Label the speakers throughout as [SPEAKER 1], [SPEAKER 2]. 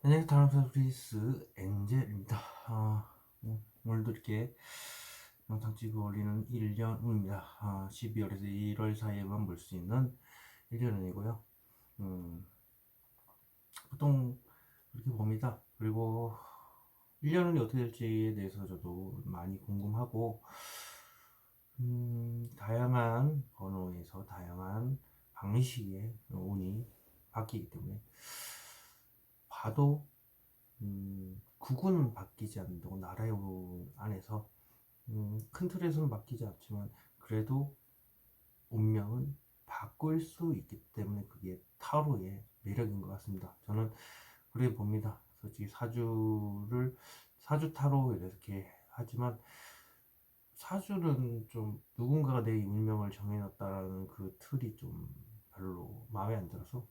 [SPEAKER 1] 안녕하세요. 다람쥐스 엔젤입니다. 오늘도 이렇게 영상 찍어 올리는 1년 후입니다. 12월에서 1월 사이에만 볼 수 있는 1년 후이고요. 보통 이렇게 봅니다. 그리고 1년 후이 어떻게 될지에 대해서 저도 많이 궁금하고, 다양한 번호에서 다양한 방식의 운이 바뀌기 때문에 봐도 국은 바뀌지 않는다고 나라의 안에서 큰 틀에서는 바뀌지 않지만 그래도 운명은 바꿀 수 있기 때문에 그게 타로의 매력인 것 같습니다. 저는 그렇게 봅니다. 솔직히 사주 타로 이렇게 하지만 사주는 좀 누군가가 내 운명을 정해놨다라는 그 틀이 좀 별로 마음에 안 들어서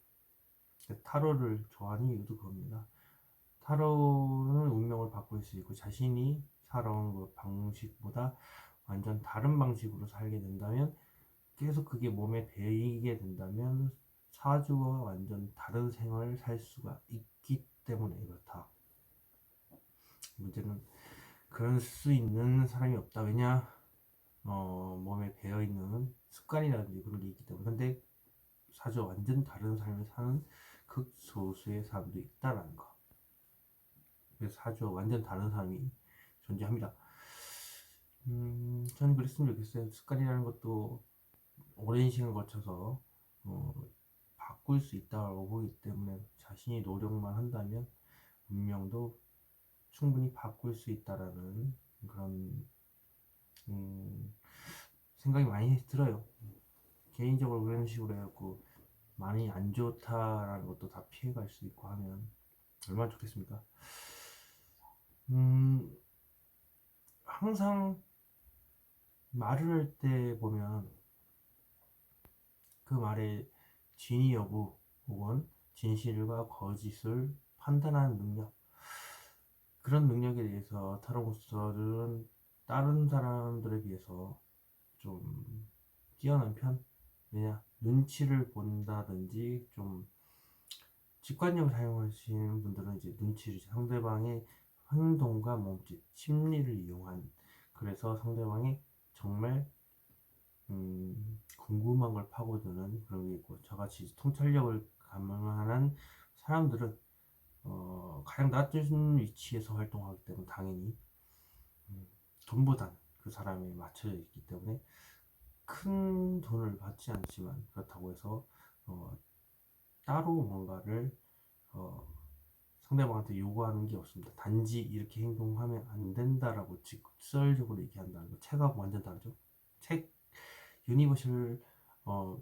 [SPEAKER 1] 타로를 좋아하는 이유도 그겁니다. 타로는 운명을 바꿀 수 있고 자신이 살아온 그 방식보다 완전 다른 방식으로 살게 된다면 계속 그게 몸에 배이게 된다면 사주와 완전 다른 생활을 살 수가 있기 때문에 그렇다. 문제는 그럴 수 있는 사람이 없다. 왜냐? 몸에 배어있는 습관이라든지 그런 게 있기 때문에. 근데 사주와 완전 다른 삶을 사는 극소수의 사람도 있다라는 거. 그래서 사주와 완전 다른 사람이 존재합니다. 저는 그랬으면 좋겠어요. 습관이라는 것도 오랜 시간 거쳐서 어, 바꿀 수 있다고 보기 때문에 자신이 노력만 한다면 운명도 충분히 바꿀 수 있다라는 그런 음, 생각이 많이 들어요. 개인적으로 그런 식으로 해갖고 많이 안 좋다라는 것도 다 피해갈 수 있고 하면 얼마나 좋겠습니까? 음, 항상 말을 할 때 보면 그 말의 진위 여부 혹은 진실과 거짓을 판단하는 능력, 그런 능력에 대해서 타로코스터들은 다른 사람들에 비해서 좀 뛰어난 편? 왜냐? 눈치를 본다든지 좀 직관력을 사용하시는 분들은 이제 눈치를 상대방의 행동과 몸짓, 심리를 이용한, 그래서 상대방이 정말 궁금한 걸 파고드는 그런 게 있고, 저같이 통찰력을 가능한 사람들은 가장 낮은 위치에서 활동하기 때문에 당연히 음, 돈보단 그 사람에 맞춰져 있기 때문에 큰 돈을 받지 않지만 그렇다고 해서 어, 따로 뭔가를 어, 상대방한테 요구하는 게 없습니다. 단지 이렇게 행동하면 안 된다라고 직설적으로 얘기한다는 거. 책하고 완전 다르죠. 책 유니버셜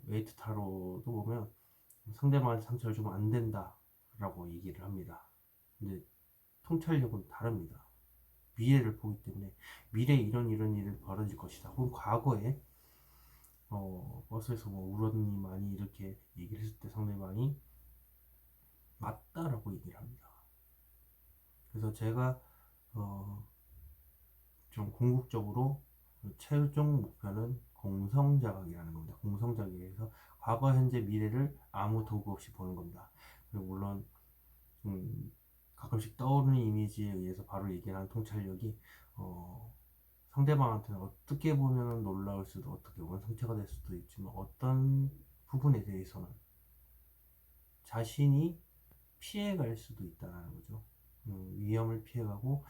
[SPEAKER 1] 웨이트 타로도 보면 상대방한테 상처를 주면 안 된다라고 얘기를 합니다. 근데 통찰력은 다릅니다. 미래를 보기 때문에 미래에 이런 일이 벌어질 것이다. 혹은 과거에 버스에서 뭐 울었니 많이 이렇게 얘기를 했을 때 상대방이 맞다라고 얘기를 합니다. 그래서 제가 어, 좀 궁극적으로 최종 목표는 공성자각이라는 겁니다. 공성자각에서 과거, 현재, 미래를 아무 도구 없이 보는 겁니다. 그리고 물론 음, 가끔씩 떠오르는 이미지에 의해서 바로 얘기하는 통찰력이 상대방한테는 어떻게 보면 놀라울 수도 어떻게 보면 상처가 될 수도 있지만 어떤 부분에 대해서는 자신이 피해갈 수도 있다는 거죠. 위험을 피해가고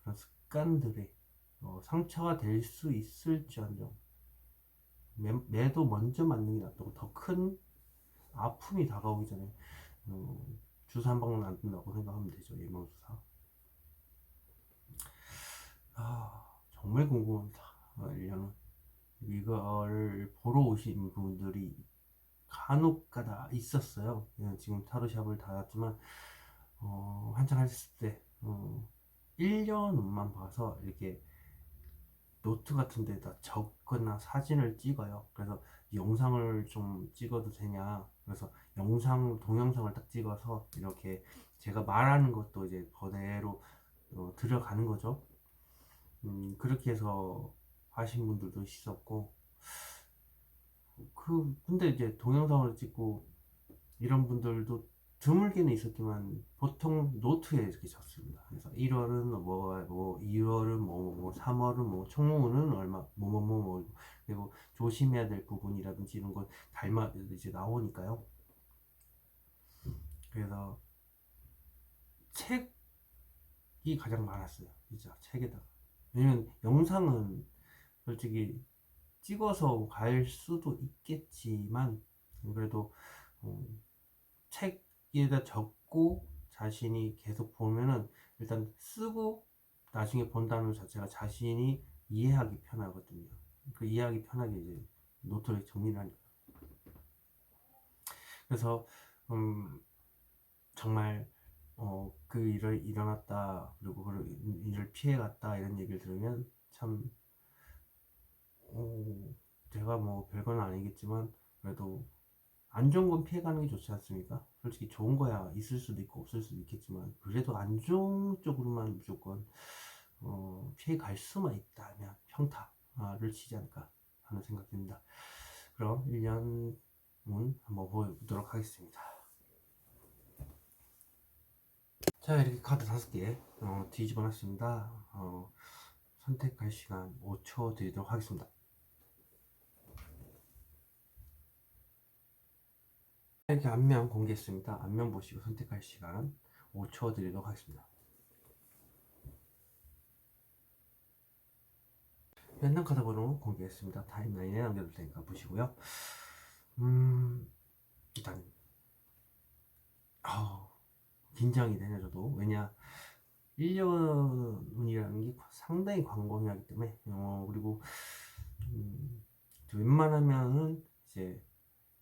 [SPEAKER 1] 그런 습관들에 상처가 될 수 있을지언정 매도 먼저 맞는 게 낫다고, 더 큰 아픔이 다가오기 전에 주사 한 방울 안 든다고 생각하면 되죠. 예방주사. 정말 궁금합니다. 1년은 이걸 보러 오신 분들이 간혹가다 있었어요. 지금 타로샵을 닫았지만 한창 했을 때 1년만 봐서 이렇게 노트 같은 데다 적거나 사진을 찍어요. 그래서 영상을 좀 찍어도 되냐. 그래서 동영상을 딱 찍어서 이렇게 제가 말하는 것도 이제 그대로 들어가는 거죠. 그렇게 해서 하신 분들도 있었고, 근데 이제 동영상을 찍고 이런 분들도 드물게는 있었지만 보통 노트에 이렇게 적습니다. 그래서 1월은 뭐 2월은 뭐 3월은 뭐 총무는 얼마 뭐 그리고 조심해야 될 부분이라든지 이런 거 닮아 이제 나오니까요. 그래서 책이 가장 많았어요. 진짜 책에다가. 왜냐면 영상은 솔직히 찍어서 갈 수도 있겠지만 그래도 책에다 적고 자신이 계속 보면은 일단 쓰고 나중에 본다는 자체가 자신이 이해하기 편하거든요. 그 이해하기 편하게 이제 노트를 정리를 하니까. 그래서 정말 그 일을 일어났다 그리고 그 일을 피해갔다 이런 얘기를 들으면 참 제가 뭐 별건 아니겠지만 그래도 안 좋은 건 피해가는 게 좋지 않습니까? 솔직히 좋은 거야 있을 수도 있고 없을 수도 있겠지만 그래도 안 좋은 쪽으로만 무조건 피해갈 수만 있다면 평타를 치지 않을까 하는 생각이 듭니다. 그럼 1년문 한번 보도록 하겠습니다. 자, 이렇게 카드 5개 뒤집어 놨습니다. 선택할 시간 5초 드리도록 하겠습니다. 이렇게 앞면 공개했습니다. 앞면 보시고 선택할 시간 5초 드리도록 하겠습니다. 랜덤 카드 번호 공개했습니다. 타임라인에 남겨둘 테니까 보시고요. 일단 긴장이 되네 저도. 왜냐 1년이라는 게 상당히 광범위하기 때문에 그리고 웬만하면은 이제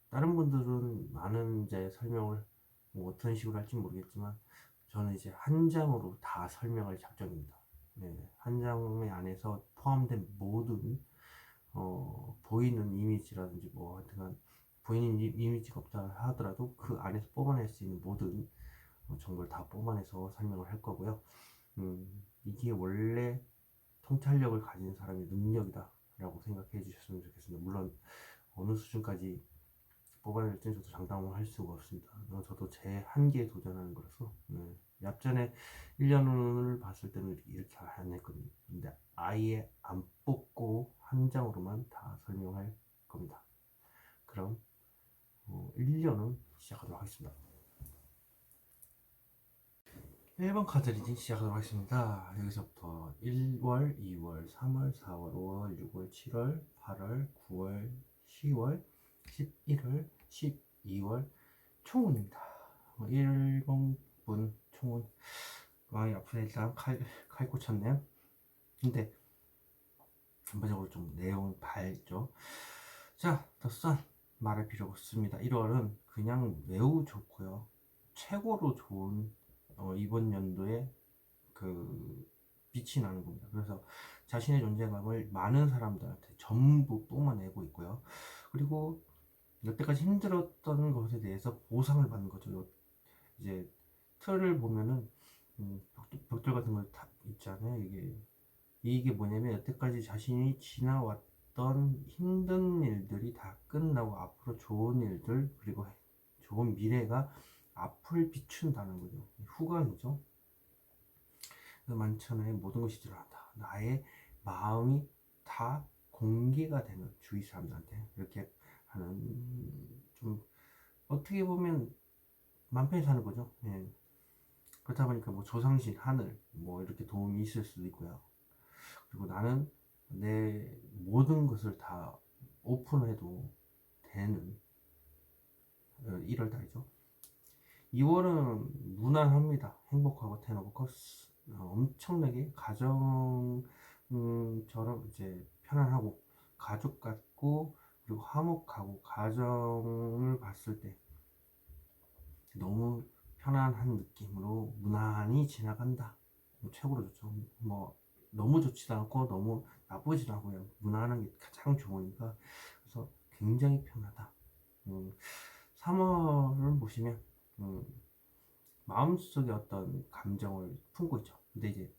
[SPEAKER 1] 다른 분들은 많은 이제 설명을 뭐 어떤 식으로 할지 모르겠지만 저는 이제 한 장으로 다 설명할 작정입니다. 네, 한 장의 안에서 포함된 모든 보이는 이미지라든지 뭐 하여튼간 보이는 이미지가 없다 하더라도 그 안에서 뽑아낼 수 있는 모든 정보를 다 뽑아내서 설명을 할 거고요. 이게 원래 통찰력을 가진 사람의 능력이다 라고 생각해 주셨으면 좋겠습니다. 물론 어느 수준까지 뽑아낼 때는 저도 장담을 할 수가 없습니다. 저도 제 한계에 도전하는 거라서 얍전에 1년을 봤을 때는 이렇게 안 했거든요. 근데 아예 안 뽑고 한 장으로만 다 설명할 겁니다. 그럼 1년은 시작하도록 하겠습니다. 1번 카드 리딩 시작하도록 하겠습니다. 여기서부터 1월, 2월, 3월, 4월, 5월, 6월, 7월, 8월, 9월, 10월, 11월, 12월 총운입니다. 1번분 총운 많이 아프네. 일단 칼 꽂혔네요. 근데 전반적으로 좀 내용은 밝죠. 자, 더선 말할 필요가 없습니다. 1월은 그냥 매우 좋고요. 최고로 좋은 이번 연도에 그 빛이 나는 겁니다. 그래서 자신의 존재감을 많은 사람들한테 전부 뿜어내고 있고요. 그리고 여태까지 힘들었던 것에 대해서 보상을 받는 거죠. 이제 틀을 보면은 벽돌 같은 걸 다 있잖아요. 이게 뭐냐면 여태까지 자신이 지나왔던 힘든 일들이 다 끝나고 앞으로 좋은 일들 그리고 좋은 미래가 앞을 비춘다는 거죠. 후광이죠. 그 만천하에 모든 것이 드러난다. 나의 마음이 다 공개가 되는 주위 사람들한테 이렇게 하는 좀 어떻게 보면 맘 편히 사는 거죠. 예. 그렇다 보니까 뭐 조상신, 하늘 뭐 이렇게 도움이 있을 수도 있고요. 그리고 나는 내 모든 것을 다 오픈해도 되는 1월 달이죠. 2월은 무난합니다. 행복하고 태어나고 엄청나게 가정처럼 이제 편안하고 가족 같고 그리고 화목하고 가정을 봤을 때 너무 편안한 느낌으로 무난히 지나간다. 최고로 좋죠. 뭐 너무 좋지도 않고 너무 나쁘지도 않고 그냥 무난한 게 가장 좋으니까 그래서 굉장히 편하다. 3월을 보시면 마음속에 어떤 감정을 품고 있죠. 근데 이제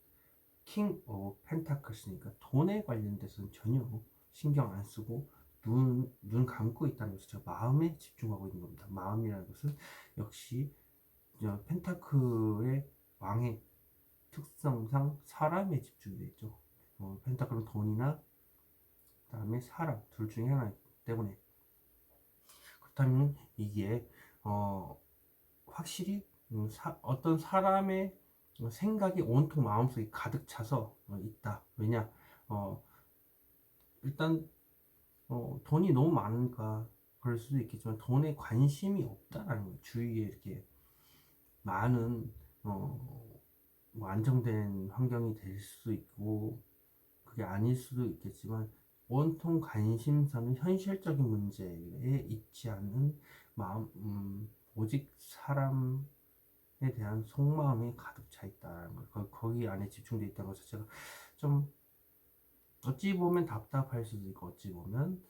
[SPEAKER 1] 킹 오브 펜타클스니까 돈에 관련돼서는 전혀 신경 안 쓰고 눈 감고 있다는 것이죠. 마음에 집중하고 있는 겁니다. 마음이라는 것은 역시 펜타클의 왕의 특성상 사람에 집중되어 있죠. 펜타클은 돈이나 그다음에 사람 둘 중에 하나이기 때문에, 그렇다면 이게 확실히 어떤 사람의 생각이 온통 마음속에 가득 차서 있다. 왜냐? 일단 돈이 너무 많으니까 그럴 수도 있겠지만 돈에 관심이 없다라는 거예요. 주위에 이렇게 많은 뭐 안정된 환경이 될 수도 있고 그게 아닐 수도 있겠지만, 온통 관심사는 현실적인 문제에 있지 않은 마음, 오직 사람에 대한 속마음이 가득 차 있다는 거, 거기 안에 집중되어 있다는 것 자체가 좀 어찌 보면 답답할 수도 있고, 어찌 보면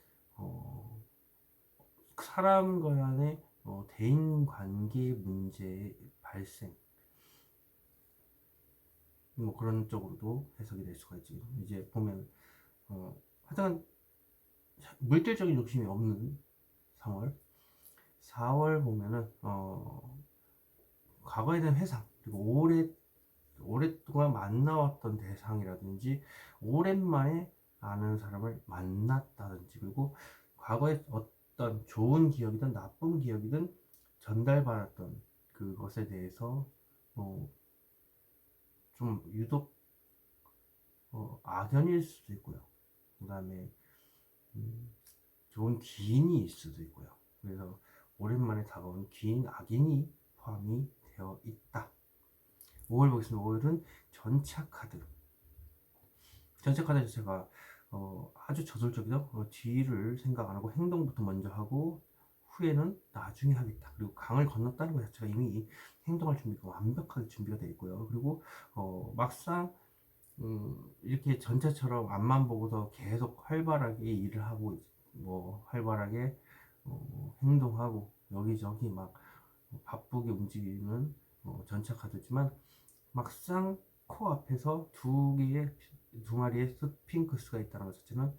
[SPEAKER 1] 사람 간의 대인 관계 문제의 발생, 뭐 그런 쪽으로도 해석이 될 수가 있지. 이제 보면 하여튼 물질적인 욕심이 없는 3월 4월 보면은 과거에 대한 회상, 그리고 오랫동안 만나왔던 대상이라든지 오랜만에 아는 사람을 만났다든지, 그리고 과거에 어떤 좋은 기억이든 나쁜 기억이든 전달받았던 그것에 대해서 좀 유독 악연일 수도 있고요. 그 다음에 좋은 기인이 있을 수도 있고요. 그래서 오랜만에 다가온 기인, 악인이 포함이 되어 있다. 5월 보겠습니다. 5월은 전차 카드. 전차 카드 자체가 아주 저돌적이죠. 뒤를 생각 안 하고 행동부터 먼저 하고 후에는 나중에 하겠다. 그리고 강을 건넜다는 것 자체가 이미 행동할 준비가 완벽하게 준비가 되어 있고요. 그리고 막상 이렇게 전차처럼 앞만 보고서 계속 활발하게 일을 하고 뭐 활발하게 행동하고 여기저기 막 바쁘게 움직이는 전차 카드지만, 막상 코앞에서 두 마리의 스핑크스가 있다는 것 자체는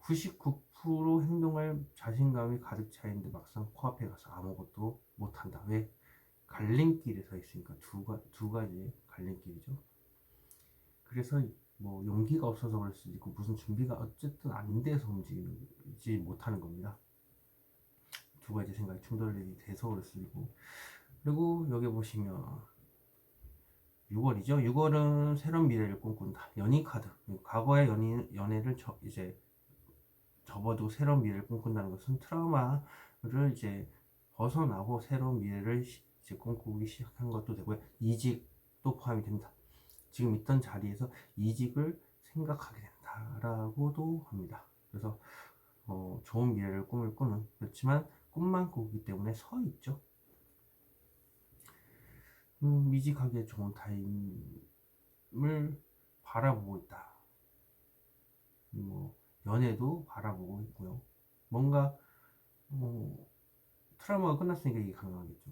[SPEAKER 1] 99% 행동할 자신감이 가득 차 있는데 막상 코앞에 가서 아무것도 못한다. 왜? 갈림길에 서 있으니까. 두 가지의 갈림길이죠. 그래서 뭐 용기가 없어서 그럴 수도 있고 무슨 준비가 어쨌든 안 돼서 움직이지 못하는 겁니다. 두 가지 생각이 충돌이 돼서 그럴 수도 있고. 그리고 여기 보시면 6월이죠. 6월은 새로운 미래를 꿈꾼다. 연인 카드. 과거의 연애를 이제 접어도 새로운 미래를 꿈꾼다는 것은 트라우마를 이제 벗어나고 새로운 미래를 이제 꿈꾸기 시작한 것도 되고요. 이직도 포함이 됩니다. 지금 있던 자리에서 이직을 생각하게 된다라고도 합니다. 그래서 좋은 미래를 꿈을 꾸는, 그렇지만 꿈만 꾸기 때문에 서 있죠. 이직하기에 좋은 타임을 바라보고 있다. 뭐 연애도 바라보고 있고요. 뭔가 트라우마가 끝났으니까 이게 가능하겠죠.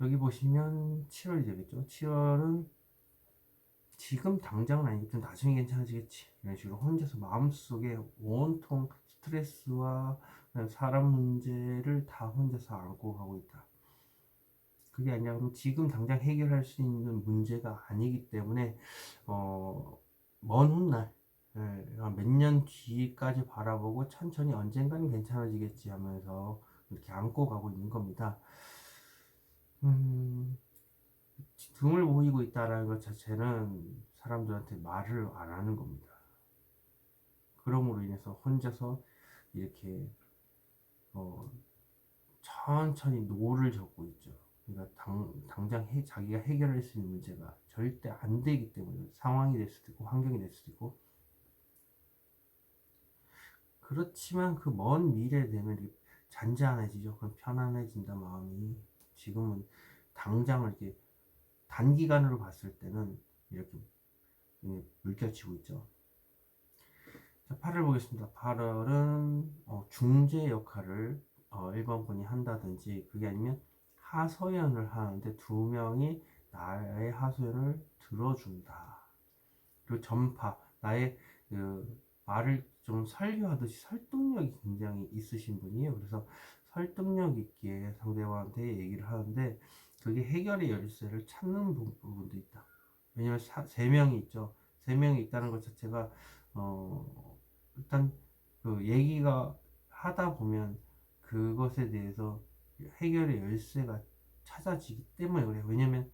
[SPEAKER 1] 여기 보시면 7월이 되겠죠. 7월은 지금 당장은 아니겠지만 나중에 괜찮아지겠지, 이런 식으로 혼자서 마음속에 온통 스트레스와 사람 문제를 다 혼자서 안고 가고 있다. 그게 아니라 그럼 지금 당장 해결할 수 있는 문제가 아니기 때문에 먼 훗날 몇 년 뒤까지 바라보고 천천히 언젠가는 괜찮아지겠지 하면서 이렇게 안고 가고 있는 겁니다. 등을 보이고 있다는 것 자체는 사람들한테 말을 안 하는 겁니다. 그럼으로 인해서 혼자서 이렇게 천천히 노를 젓고 있죠. 그러니까 당장 자기가 해결할 수 있는 문제가 절대 안 되기 때문에, 상황이 될 수도 있고 환경이 될 수도 있고. 그렇지만 그 먼 미래에 되면 잔잔해지죠. 그럼 편안해진다 마음이. 지금은 당장을 이렇게 단기간으로 봤을 때는 이렇게 물결치고 있죠. 자, 8월 보겠습니다. 8월은 중재 역할을 1번 분이 한다든지, 그게 아니면 하소연을 하는데 두 명이 나의 하소연을 들어준다. 그리고 전파, 나의 그 말을 좀 설교하듯이 설득력이 굉장히 있으신 분이에요. 그래서 설득력 있게 상대방한테 얘기를 하는데 그게 해결의 열쇠를 찾는 부분도 있다. 왜냐면 세 명이 있죠. 세 명이 있다는 것 자체가 일단 그 얘기가 하다 보면 그것에 대해서 해결의 열쇠가 찾아지기 때문에 그래요. 왜냐면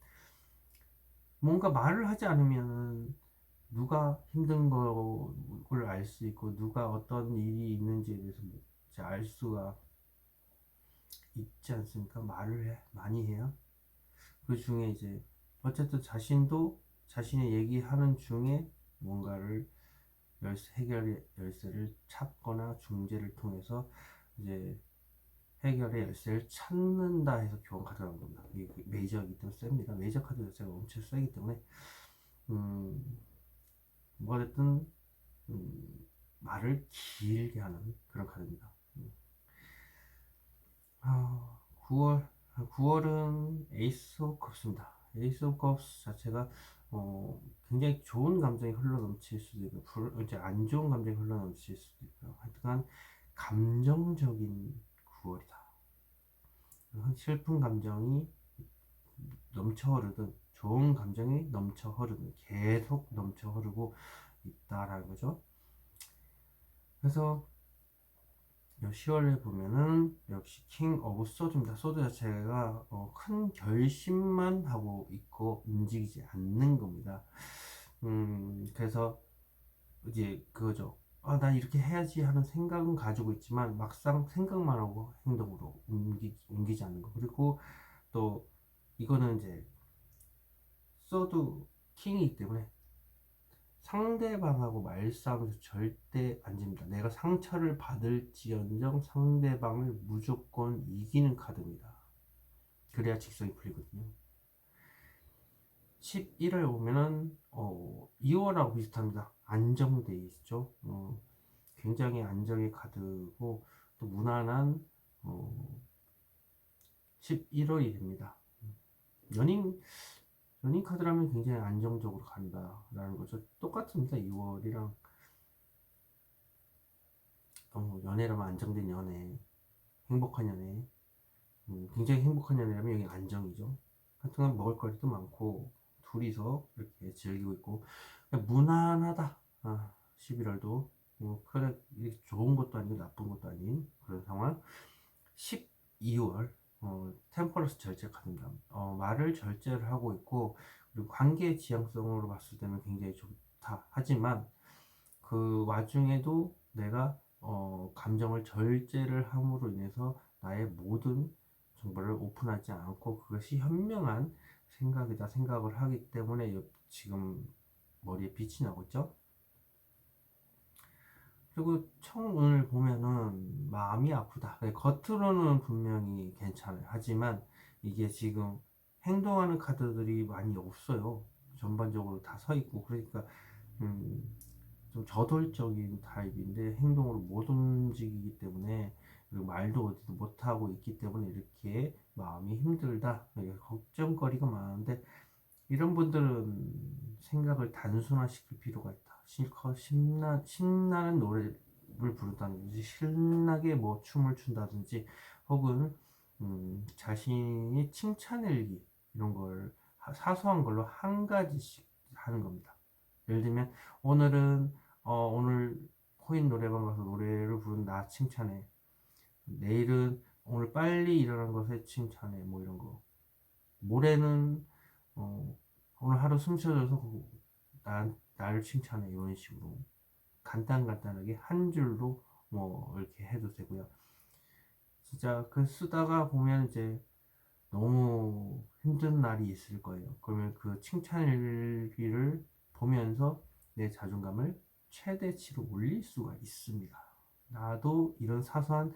[SPEAKER 1] 뭔가 말을 하지 않으면 누가 힘든 걸 알 수 있고 누가 어떤 일이 있는지에 대해서 이제 알 수가 있지 않습니까? 많이 해야 그 중에 이제 어쨌든 자신도 자신의 얘기하는 중에 뭔가를 해결의 열쇠를 찾거나 중재를 통해서 이제 해결의 열쇠를 찾는다 해서 교환 카드가 나온 겁니다. 이게 메이저이기 때문에 셉니다. 메이저 카드 자체가 엄청 세기 때문에 뭐가 됐든 말을 길게 하는 그런 카드입니다. 9월 9월은 에이스 오브 컵스입니다. 에이스 오브 컵스 자체가 굉장히 좋은 감정이 흘러넘칠 수도 있고 이제 안 좋은 감정이 흘러넘칠 수도 있고요. 하여튼 감정적인 9월이다. 슬픈 감정이 넘쳐 흐르든 좋은 감정이 넘쳐 흐르든 계속 넘쳐 흐르고 있다라는 거죠. 그래서 10월에 보면은 역시 킹 오브 소드입니다. 소드 자체가 큰 결심만 하고 있고 움직이지 않는 겁니다. 그래서 이제 그거죠. 나 이렇게 해야지 하는 생각은 가지고 있지만 막상 생각만 하고 행동으로 옮기지 않는 거. 그리고 또 이거는 이제 소드 킹이기 때문에 상대방하고 말싸움에서 절대 안 집니다. 내가 상처를 받을지언정 상대방을 무조건 이기는 카드입니다. 그래야 직성이 풀리거든요. 11월 보면은 2월하고 비슷합니다. 안정돼 있죠. 굉장히 안정의 카드고 또 무난한 11월이 됩니다. 연인 카드라면 굉장히 안정적으로 간다라는 거죠. 똑같습니다. 2월이랑 연애라면 안정된 연애, 행복한 연애, 굉장히 행복한 연애라면 여기 안정이죠. 하여튼 먹을거리도 많고 둘이서 이렇게 즐기고 있고 무난하다. 11월도 그래 좋은 것도 아니고 나쁜 것도 아닌 그런 상황. 12월 템퍼러스 절제 카드입니다. 말을 절제를 하고 있고 그리고 관계 지향성으로 봤을 때는 굉장히 좋다. 하지만 그 와중에도 내가 감정을 절제를 함으로 인해서 나의 모든 정보를 오픈하지 않고 그것이 현명한 생각이다 생각을 하기 때문에 지금 머리에 빛이 나고 있죠. 그리고 청운을 보면은 마음이 아프다. 겉으로는 분명히 괜찮아요. 하지만 이게 지금 행동하는 카드들이 많이 없어요. 전반적으로 다 서 있고 그러니까 좀 저돌적인 타입인데 행동으로 못 움직이기 때문에 그리고 말도 어디도 못하고 있기 때문에 이렇게 마음이 힘들다. 걱정거리가 많은데 이런 분들은 생각을 단순화시킬 필요가 있다. 실컷 신나는 노래를 부른다든지 신나게 뭐 춤을 춘다든지 혹은 자신이 칭찬일기 이런 걸 사소한 걸로 한 가지씩 하는 겁니다. 예를 들면 오늘은 오늘 코인 노래방 가서 노래를 부른 나 칭찬해. 내일은 오늘 빨리 일어난 것에 칭찬해. 뭐 이런 거. 모레는 오늘 하루 숨 쉬어줘서 나를 칭찬해. 이런 식으로 간단하게 한 줄로 뭐 이렇게 해도 되고요. 진짜 그 쓰다가 보면 이제 너무 힘든 날이 있을 거예요. 그러면 그 칭찬일기를 보면서 내 자존감을 최대치로 올릴 수가 있습니다. 나도 이런 사소한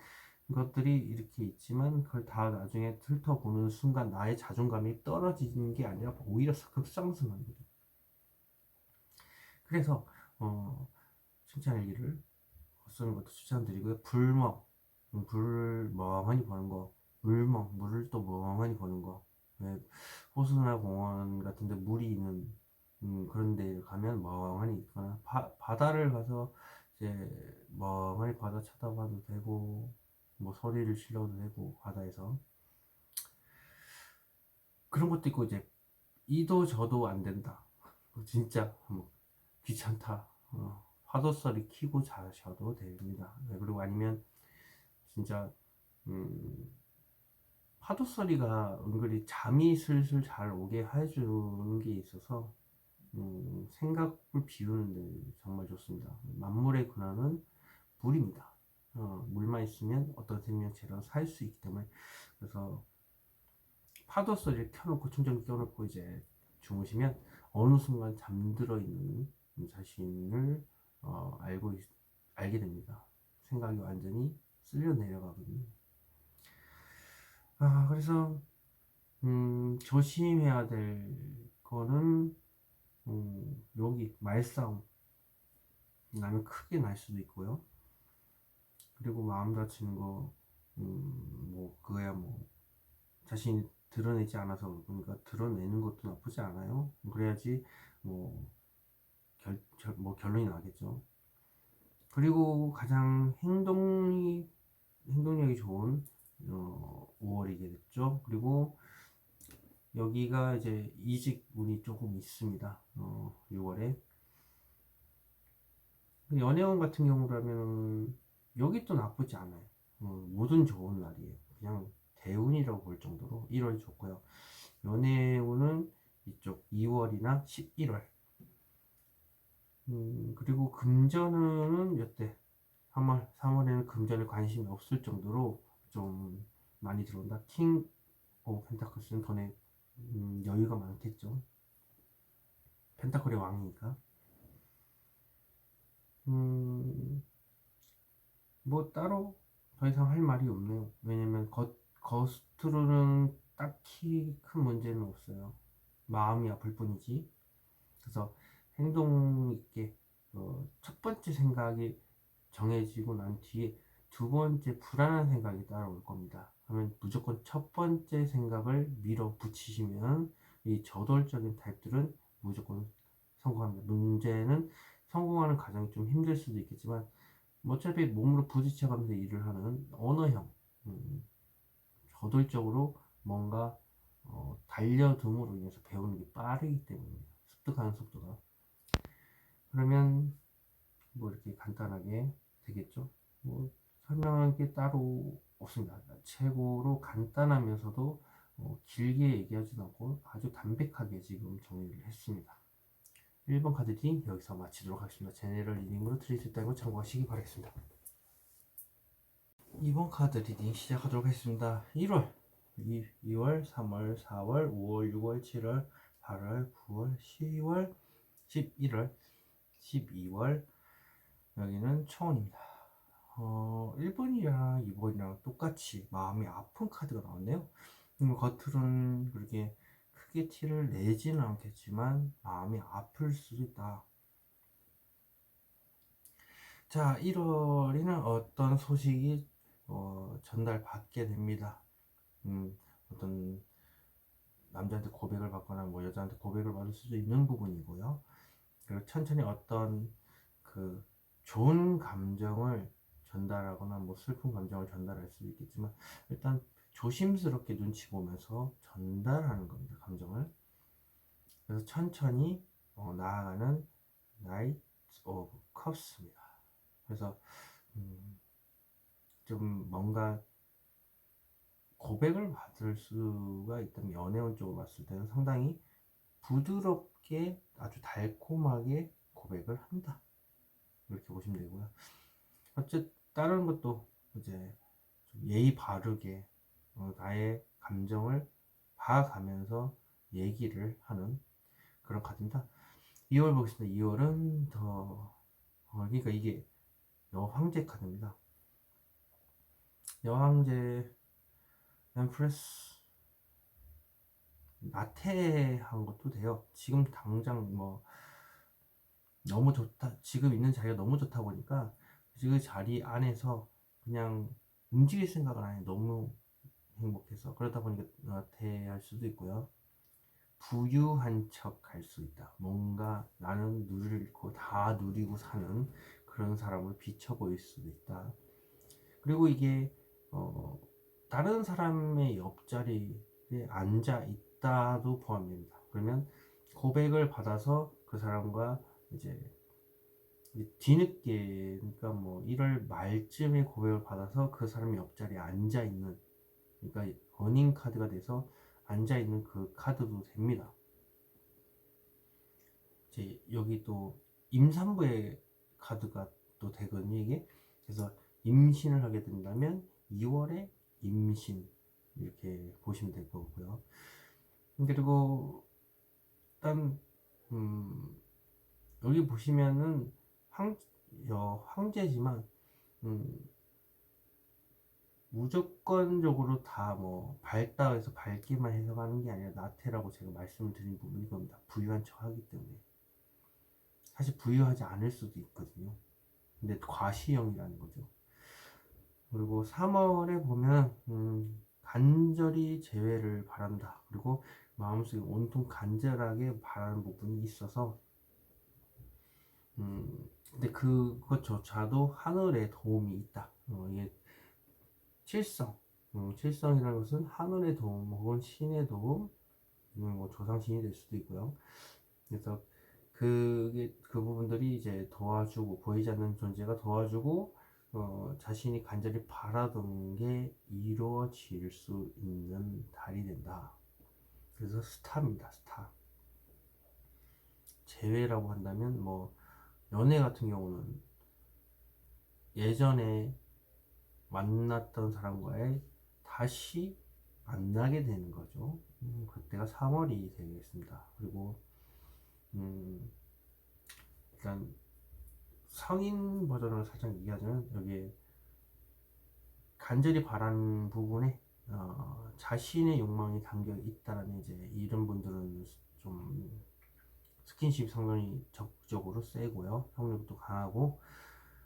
[SPEAKER 1] 것들이 이렇게 있지만 그걸 다 나중에 훑어보는 순간 나의 자존감이 떨어지는 게 아니라 오히려 급상승합니다. 그래서 칭찬일기를 쓰는 것도 추천드리고요. 불 멍하니 보는 거, 물을 또 멍하니 보는 거. 호수나 공원 같은데 물이 있는 그런 데 가면 멍하니 있거나 바다를 가서 이제 멍하니 바다 쳐다봐도 되고 뭐 서리를 실어도 되고 바다에서 그런 것도 있고 이제 이도 저도 안 된다. 진짜 뭐 귀찮다. 파도소리 키고 자셔도 됩니다. 네, 그리고 아니면 진짜 파도소리가 은근히 잠이 슬슬 잘 오게 해주는 게 있어서 생각을 비우는데 정말 좋습니다. 만물의 근원은 물입니다. 물만 있으면 어떤 생명체랑 살 수 있기 때문에 그래서 파도 소리를 켜놓고 충전기 켜놓고 이제 주무시면 어느 순간 잠들어 있는 자신을 알게 됩니다. 생각이 완전히 쓸려 내려가거든요. 그래서 조심해야 될 거는 여기 말싸움 나면 크게 날 수도 있고요. 그리고 마음 다치는 거, 뭐 그거야 뭐 자신이 드러내지 않아서 그러니까 드러내는 것도 나쁘지 않아요. 그래야지 뭐, 뭐 결론이 나겠죠. 그리고 가장 행동력이 좋은 5월이겠죠. 그리고 여기가 이제 이직운이 조금 있습니다. 6월에 연애운 같은 경우라면 여기 또 나쁘지 않아요. 모든 좋은 날이에요. 그냥 대운이라고 볼 정도로 1월이 좋고요. 연애운은 이쪽 2월이나 11월. 그리고 금전운은 이때 3월에는 금전에 관심이 없을 정도로 좀 많이 들어온다. 킹 오브 펜타클스는 돈에 여유가 많겠죠. 펜타클의 왕이니까. 뭐 따로 더 이상 할 말이 없네요. 왜냐면 겉으로는 딱히 큰 문제는 없어요. 마음이 아플 뿐이지. 그래서 행동 있게 첫 번째 생각이 정해지고 난 뒤에 두 번째 불안한 생각이 따라올 겁니다. 그러면 무조건 첫 번째 생각을 밀어붙이시면 이 저돌적인 타입들은 무조건 성공합니다. 문제는 성공하는 과정이 좀 힘들 수도 있겠지만 어차피 몸으로 부딪혀가면서 일을 하는 언어형 저돌적으로 뭔가 달려듦으로 인해서 배우는 게 빠르기 때문에 습득하는 속도가 그러면 뭐 이렇게 간단하게 되겠죠. 뭐 설명할 게 따로 없습니다. 최고로 간단하면서도 길게 얘기하지 않고 아주 담백하게 지금 정리를 했습니다. 1번 카드 리딩 여기서 마치도록 하겠습니다. 제네럴 리딩으로 트리트 거 참고하시기 바라겠습니다. 2번 카드 리딩 시작하도록 하겠습니다. 1월, 2월, 3월, 4월, 5월, 6월, 7월, 8월, 9월, 10월, 11월, 12월 여기는 초원입니다. 1번이랑 2번이랑 똑같이 마음이 아픈 카드가 나왔네요. 겉으로는 그렇게 크게 티를 내지는 않겠지만 마음이 아플 수도 있다. 자, 1월에는 어떤 소식이 전달받게 됩니다. 어떤 남자한테 고백을 받거나 뭐 여자한테 고백을 받을 수도 있는 부분이고요. 그리고 천천히 어떤 그 좋은 감정을 전달하거나 뭐 슬픈 감정을 전달할 수도 있겠지만 일단 조심스럽게 눈치 보면서 전달하는 겁니다. 감정을. 그래서 천천히 나아가는 나이트 오브 컵스입니다. 그래서 좀 뭔가 고백을 받을 수가 있다면 연애운 쪽으로 봤을 때는 상당히 부드럽게 아주 달콤하게 고백을 한다. 이렇게 보시면 되고요. 어쨌든 다른 것도 이제 좀 예의 바르게 나의 감정을 봐가면서 얘기를 하는 그런 카드입니다. 2월 보겠습니다. 2월은 그러니까 이게 여황제 카드입니다. 여황제 엠프레스 나태한 것도 돼요. 지금 당장 뭐 너무 좋다, 지금 있는 자리가 너무 좋다 보니까 그 자리 안에서 그냥 움직일 생각을 안 해. 너무 행복해서 그러다 보니까 나태할 수도 있고요. 부유한 척 할 수 있다. 뭔가 나는 누릴 거 다 누리고 사는 그런 사람을 비춰 보일 수도 있다. 그리고 이게 어, 다른 사람의 옆자리에 앉아 있다도 포함됩니다. 그러면 고백을 받아서 그 사람과 이제 뒤늦게, 그러니까 뭐 1월 말쯤에 고백을 받아서 그 사람이 옆자리에 앉아 있는, 그러니까 어닝 카드가 돼서 앉아 있는 그 카드도 됩니다. 이제 여기 또 임산부의 카드가 또 되거든요, 이게. 그래서 임신을 하게 된다면 2월에 임신, 이렇게 보시면 될 거고요. 그리고 일단 여기 보시면은 황제지만 무조건적으로 다 뭐 밝다 해서 밝기만 해석하는 게 아니라 나태라고 제가 말씀을 드린 부분이 겁니다. 부유한 척 하기 때문에. 사실 부유하지 않을 수도 있거든요. 근데 과시형이라는 거죠. 그리고 3월에 보면 간절히 재회를 바란다. 그리고 마음속에 온통 간절하게 바라는 부분이 있어서 근데 그것조차도 하늘의 도움이 있다. 이게 칠성, 칠성이라는 것은 하늘의 도움 혹은 신의 도움, 뭐 조상신이 될 수도 있고요. 그래서 그 부분들이 이제 도와주고, 보이지 않는 존재가 도와주고 자신이 간절히 바라던 게 이루어질 수 있는 달이 된다. 그래서 스타입니다. 스타. 재회라고 한다면 뭐 연애 같은 경우는 예전에 만났던 사람과의 다시 만나게 되는 거죠. 그때가 3월이 되겠습니다. 그리고 일단 성인 버전으로 살짝 얘기하자면 여기에 간절히 바라는 부분에 자신의 욕망이 담겨 있다라는, 이제 이런 분들은 좀 스킨십 상당히 적극적으로 세고요, 협력도 강하고,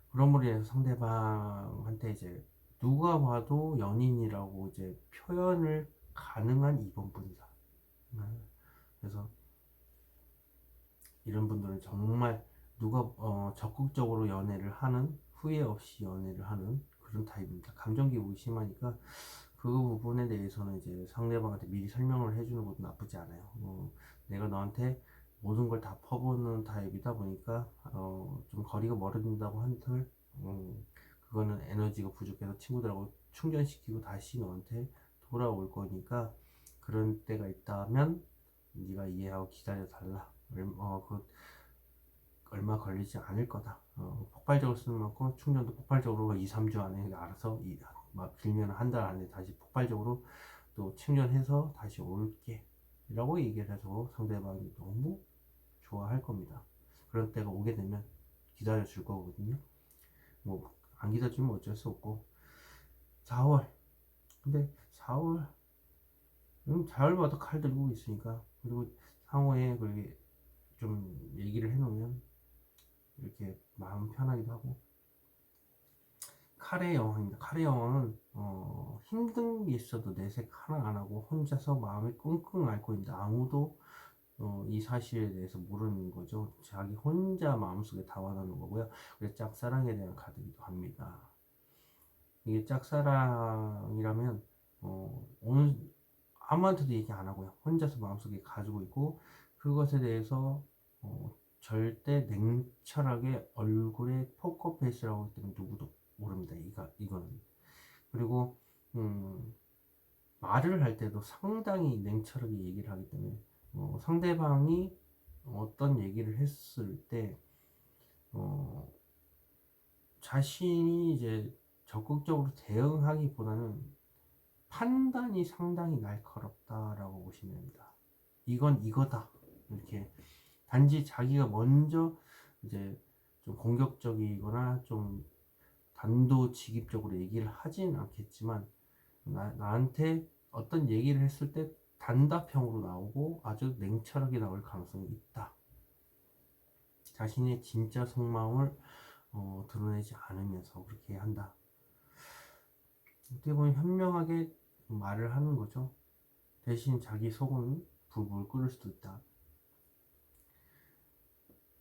[SPEAKER 1] 그런 분에 대해서 상대방한테 이제 누가 봐도 연인이라고 이제 표현을 가능한 2번 분이다. 그래서 이런 분들은 정말 누가 적극적으로 연애를 하는, 후회 없이 연애를 하는 그런 타입입니다. 감정 기복이 심하니까 그 부분에 대해서는 이제 상대방한테 미리 설명을 해주는 것도 나쁘지 않아요. 내가 너한테 모든 걸 다 퍼부는 타입이다 보니까 좀 거리가 멀어진다고 한들 그거는 에너지가 부족해서 친구들하고 충전시키고 다시 너한테 돌아올 거니까, 그런 때가 있다면 네가 이해하고 기다려 달라. 얼마 걸리지 않을 거다. 폭발적으로 쓰는 만큼 충전도 폭발적으로 2, 3주 안에 알아서 막 길면 한 달 안에 다시 폭발적으로 또 충전해서 다시 올게 라고 얘기를 해서 상대방이 너무 좋아할 겁니다. 그런 때가 오게 되면 기다려 줄 거거든요. 뭐 안 기다려주면 어쩔 수 없고. 4월, 근데 4월 4월마다 칼 들고 있으니까, 그리고 상호에 그렇게 좀 얘기를 해놓으면 이렇게 마음 편하기도 하고. 칼의 여왕입니다. 칼의 여왕은 힘든 게 있어도 내색 하나 안 하고 혼자서 마음을 끙끙 앓고 있는데 아무도 이 사실에 대해서 모르는 거죠. 자기 혼자 마음속에 담아놓는 거고요. 그래서 짝사랑에 대한 카드이기도 합니다. 이게 짝사랑이라면 오늘 아무한테도 얘기 안 하고요, 혼자서 마음속에 가지고 있고, 그것에 대해서 절대 냉철하게 얼굴에 포커페이스라고 하기 때문에 누구도 모릅니다. 이거는. 그리고 말을 할 때도 상당히 냉철하게 얘기를 하기 때문에 상대방이 어떤 얘기를 했을 때 자신이 이제 적극적으로 대응하기보다는 판단이 상당히 날카롭다라고 보시면 됩니다. 이건 이거다, 이렇게 단지 자기가 먼저 이제 좀 공격적이거나 좀 단도직입적으로 얘기를 하진 않겠지만, 나한테 어떤 얘기를 했을 때 단답형으로 나오고 아주 냉철하게 나올 가능성이 있다. 자신의 진짜 속마음을 드러내지 않으면서 그렇게 한다. 어떻게 보면 현명하게 말을 하는 거죠. 대신 자기 속은 불불 끓을 수도 있다.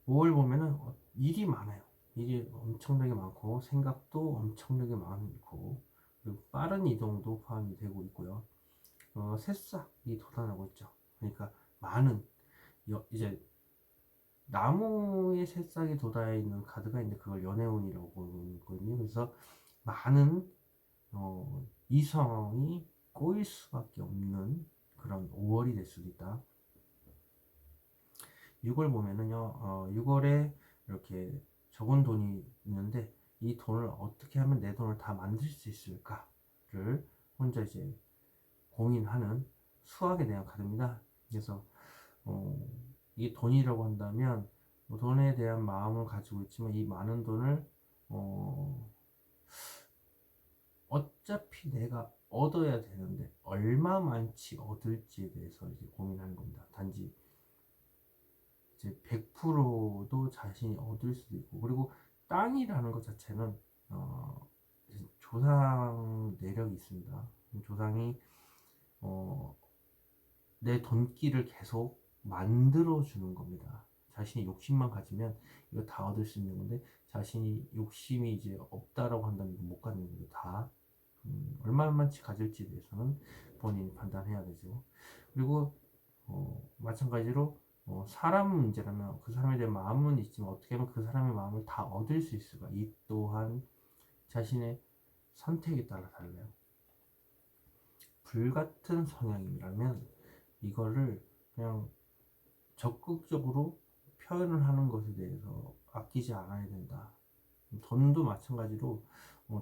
[SPEAKER 1] 5월 보면은 일이 많아요. 일이 엄청나게 많고 생각도 엄청나게 많고, 그리고 빠른 이동도 포함이 되고 있고요. 새싹이 돋아나고 있죠. 그러니까 많은 이제 나무에 새싹이 돋아 있는 카드가 있는데 그걸 연애운이라고 보거든요. 그래서 많은 이성이 꼬일 수밖에 없는 그런 5월이 될 수도 있다. 6월 보면은요, 6월에 이렇게 적은 돈이 있는데 이 돈을 어떻게 하면 내 돈을 다 만들 수 있을까를 혼자 이제 고민하는 수학에 대한 카드입니다. 그래서 어, 이게 돈이라고 한다면 뭐 돈에 대한 마음을 가지고 있지만 이 많은 돈을 어, 어차피 내가 얻어야 되는데 얼마만치 얻을지에 대해서 이제 고민하는 겁니다. 단지 이제 100%도 자신이 얻을 수도 있고, 그리고 땅이라는 것 자체는 조상 내력이 있습니다. 조상이 어, 내 돈기를 계속 만들어 주는 겁니다. 자신이 욕심만 가지면 이거 다 얻을 수 있는 건데, 자신이 욕심이 이제 없다라고 한다면 이거 못 갖는 거죠. 다 얼마만치 가질지에 대해서는 본인이 판단해야 되죠. 그리고 마찬가지로 사람 문제라면 그 사람에 대한 마음은 있지만 어떻게 하면 그 사람의 마음을 다 얻을 수 있을까? 이 또한 자신의 선택에 따라 달라요. 불같은 성향이라면 이거를 그냥 적극적으로 표현을 하는 것에 대해서 아끼지 않아야 된다. 돈도 마찬가지로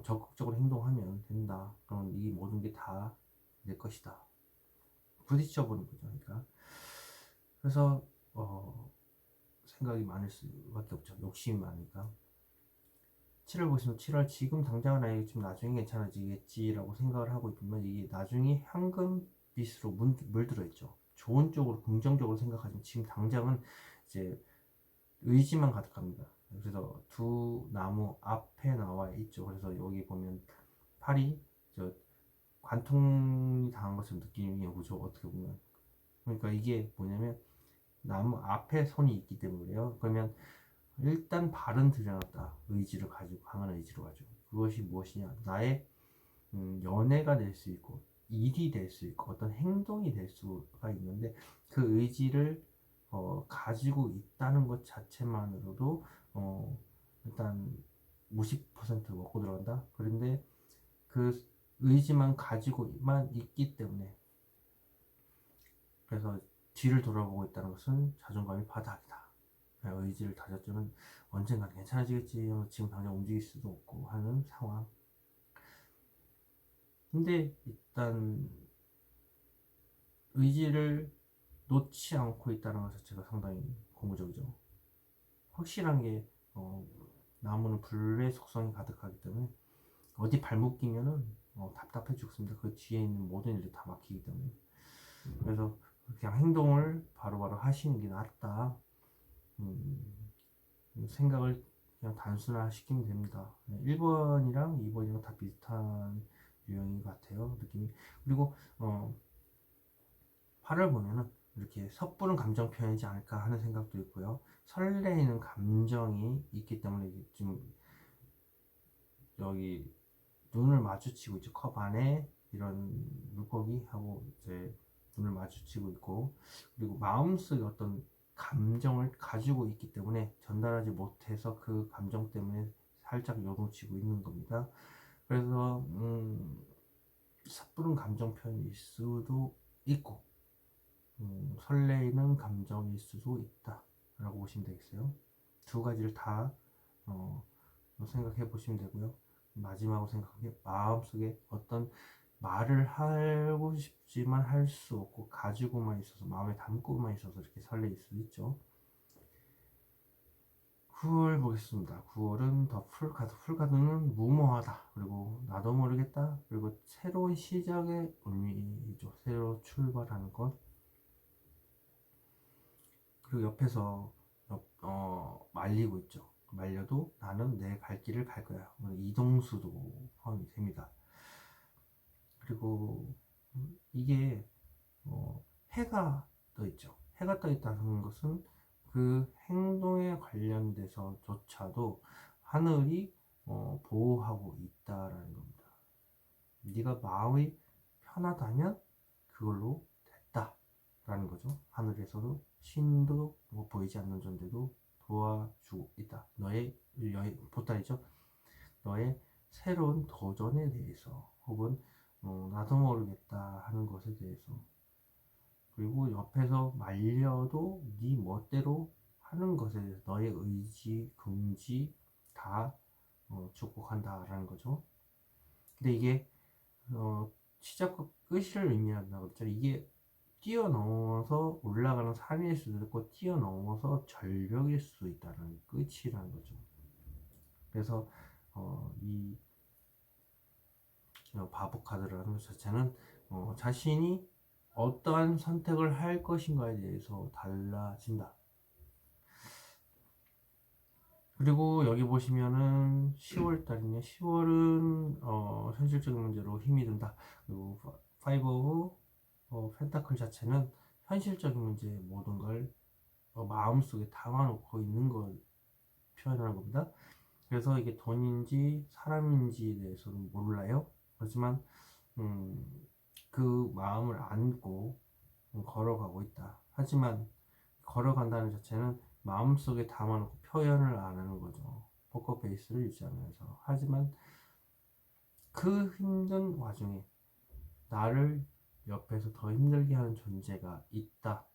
[SPEAKER 1] 적극적으로 행동하면 된다. 그럼 이 모든 게 다 내 것이다. 부딪혀 보는 거죠. 그러니까 그래서 생각이 많을 수밖에 없죠. 욕심이 많으니까. 7월 보시면 7월 지금 당장은 아니겠지만 나중에 괜찮아지겠지라고 생각을 하고 있지만 이게 나중에 황금빛으로 물들어 있죠. 좋은 쪽으로 긍정적으로 생각하지만 지금 당장은 이제 의지만 가득합니다. 그래서 두 나무 앞에 나와 있죠. 그래서 여기 보면 팔이 저 관통이 당한 것처럼 느낌이 오죠. 어떻게 보면. 그러니까 이게 뭐냐면 나무 앞에 손이 있기 때문에 그래요. 그러면 일단 발은 들여놨다. 의지를 가지고, 강한 의지를 가지고. 그것이 무엇이냐? 나의 연애가 될 수 있고, 일이 될 수 있고, 어떤 행동이 될 수가 있는데, 그 의지를 가지고 있다는 것 자체만으로도 일단 50% 먹고 들어간다. 그런데 그 의지만 가지고만 있기 때문에, 그래서 뒤를 돌아보고 있다는 것은 자존감이 바닥이다. 의지를 다졌지만 언젠가 괜찮아지겠지. 지금 당장 움직일 수도 없고 하는 상황. 근데 일단 의지를 놓지 않고 있다는 것 자체가 상당히 고무적이죠. 확실한 게 나무는 불의 속성이 가득하기 때문에 어디 발목 끼면은 답답해 죽습니다. 그 뒤에 있는 모든 일이 다 막히기 때문에. 그래서 그냥 행동을 바로바로 하시는 게 낫다. 생각을 그냥 단순화시키면 됩니다. 1번이랑 2번이랑 다 비슷한 유형인 것 같아요. 느낌이. 그리고 8을 보면은 이렇게 섣부른 감정 표현이지 않을까 하는 생각도 있고요. 설레이는 감정이 있기 때문에 지금 여기 눈을 마주치고 있죠. 컵 안에 이런 물고기하고 이제 눈을 마주치고 있고, 그리고 마음속에 어떤 감정을 가지고 있기 때문에 전달하지 못해서 그 감정 때문에 살짝 요동치고 있는 겁니다. 그래서 섣부른 감정 표현일 수도 있고 설레이는 감정일 수도 있다 라고 보시면 되겠어요. 두 가지를 다 생각해 보시면 되고요. 마지막으로 생각해 마음속에 어떤 말을 하고 싶지만 할 수 없고 가지고만 있어서 마음에 담고만 있어서 이렇게 설레일 수도 있죠. 9월 보겠습니다. 9월은 더 풀카드. 풀카드는 무모하다. 그리고 나도 모르겠다. 그리고 새로운 시작의 의미죠. 새로 출발하는 것. 그리고 옆에서 말리고 있죠. 말려도 나는 내 갈 길을 갈 거야. 이동수도 포함이 됩니다. 그리고 이게 해가 떠 있죠. 해가 떠 있다는 것은 그 행동에 관련돼서조차도 하늘이 보호하고 있다라는 겁니다. 네가 마음이 편하다면 그걸로 됐다라는 거죠. 하늘에서도 신도 뭐 보이지 않는 존재도 도와주고 있다. 너의 보따리죠. 너의 새로운 도전에 대해서 혹은 나도 모르겠다 하는 것에 대해서, 그리고 옆에서 말려도 네 멋대로 하는 것에 대해서 너의 의지, 긍지 다 축복한다라는 거죠. 근데 이게 시작과 끝을 의미한다고 그랬잖아요. 이게 뛰어넘어서 올라가는 산일 수도 있고 뛰어넘어서 절벽일 수도 있다는 끝이라는 거죠. 그래서 이 바보 카드라는 것 자체는 자신이 어떠한 선택을 할 것인가에 대해서 달라진다. 그리고 여기 보시면은 10월 달이네. 10월은 현실적인 문제로 힘이 든다. 그리고 파이브 펜타클 자체는 현실적인 문제 모든 걸 마음속에 담아놓고 있는 걸 표현하는 겁니다. 그래서 이게 돈인지 사람인지에 대해서는 몰라요. 하지만 그 마음을 안고 걸어가고 있다. 하지만 걸어간다는 자체는 마음속에 담아놓고 표현을 안 하는 거죠. 포커페이스를 유지하면서. 하지만 그 힘든 와중에 나를 옆에서 더 힘들게 하는 존재가 있다.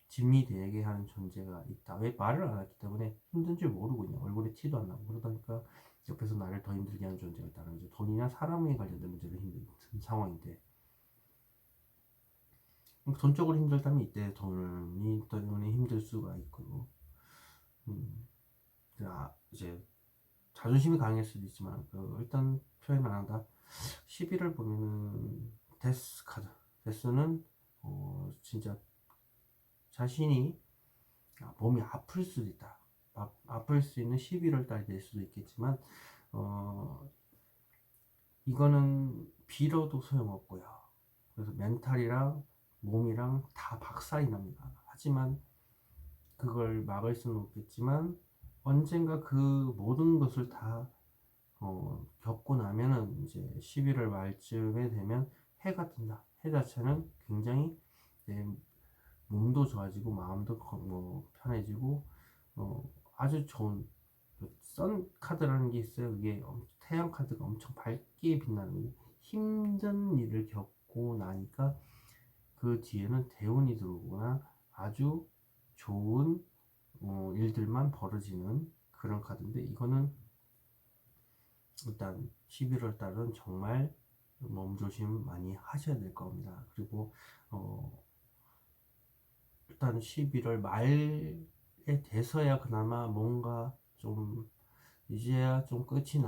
[SPEAKER 1] 짐이 되게 하는 존재가 있다. 왜 말을 안 했기 때문에 힘든 줄 모르고 있냐. 얼굴에 티도 안 나고 그러다 보니까 옆에서 나를 더 힘들게 하는 존재가 있다는 거죠. 돈이나 사람에 관련된 문제로 힘든 상황인데, 돈적으로 힘들다면 이때 돈이 때문에 힘들 수가 있고, 이제 자존심이 강할 수도 있지만 일단 표현 안 한다. 11을 보면은 데스 카드. 데스는 진짜 자신이 몸이 아플 수도 있다. 아플 수 있는 11월 달이 될 수도 있겠지만 이거는 빌어도 소용없고요. 그래서 멘탈이랑 몸이랑 다 박살이 납니다. 하지만 그걸 막을 수는 없겠지만 언젠가 그 모든 것을 다 겪고 나면은 이제 11월 말쯤에 되면 해가 뜬다. 해 자체는 굉장히 몸도 좋아지고 마음도 편해지고 아주 좋은 선 카드라는 게 있어요. 그게 태양 카드가 엄청 밝게 빛나는 거예요. 힘든 일을 겪고 나니까 그 뒤에는 대운이 들어오거나 아주 좋은 일들만 벌어지는 그런 카드인데, 이거는 일단 11월 달은 정말 몸조심 많이 하셔야 될 겁니다. 그리고 일단 11월 말에 돼서야 그나마 뭔가 좀 이제야 좀 끝이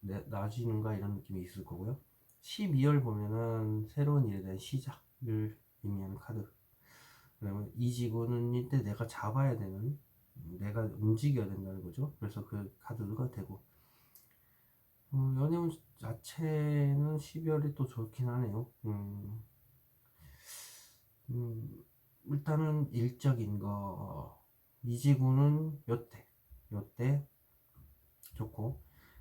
[SPEAKER 1] 나지는가 이런 느낌이 있을 거고요. 12월 보면은 새로운 일에 대한 시작을 의미하는 카드. 그러면 이 지구는 이때 내가 잡아야 되는, 내가 움직여야 된다는 거죠. 그래서 그 카드가 되고, 연애운 자체는 12월이 또 좋긴 하네요. 일단은 일적인 거, 이 지구는 몇 대 좋고,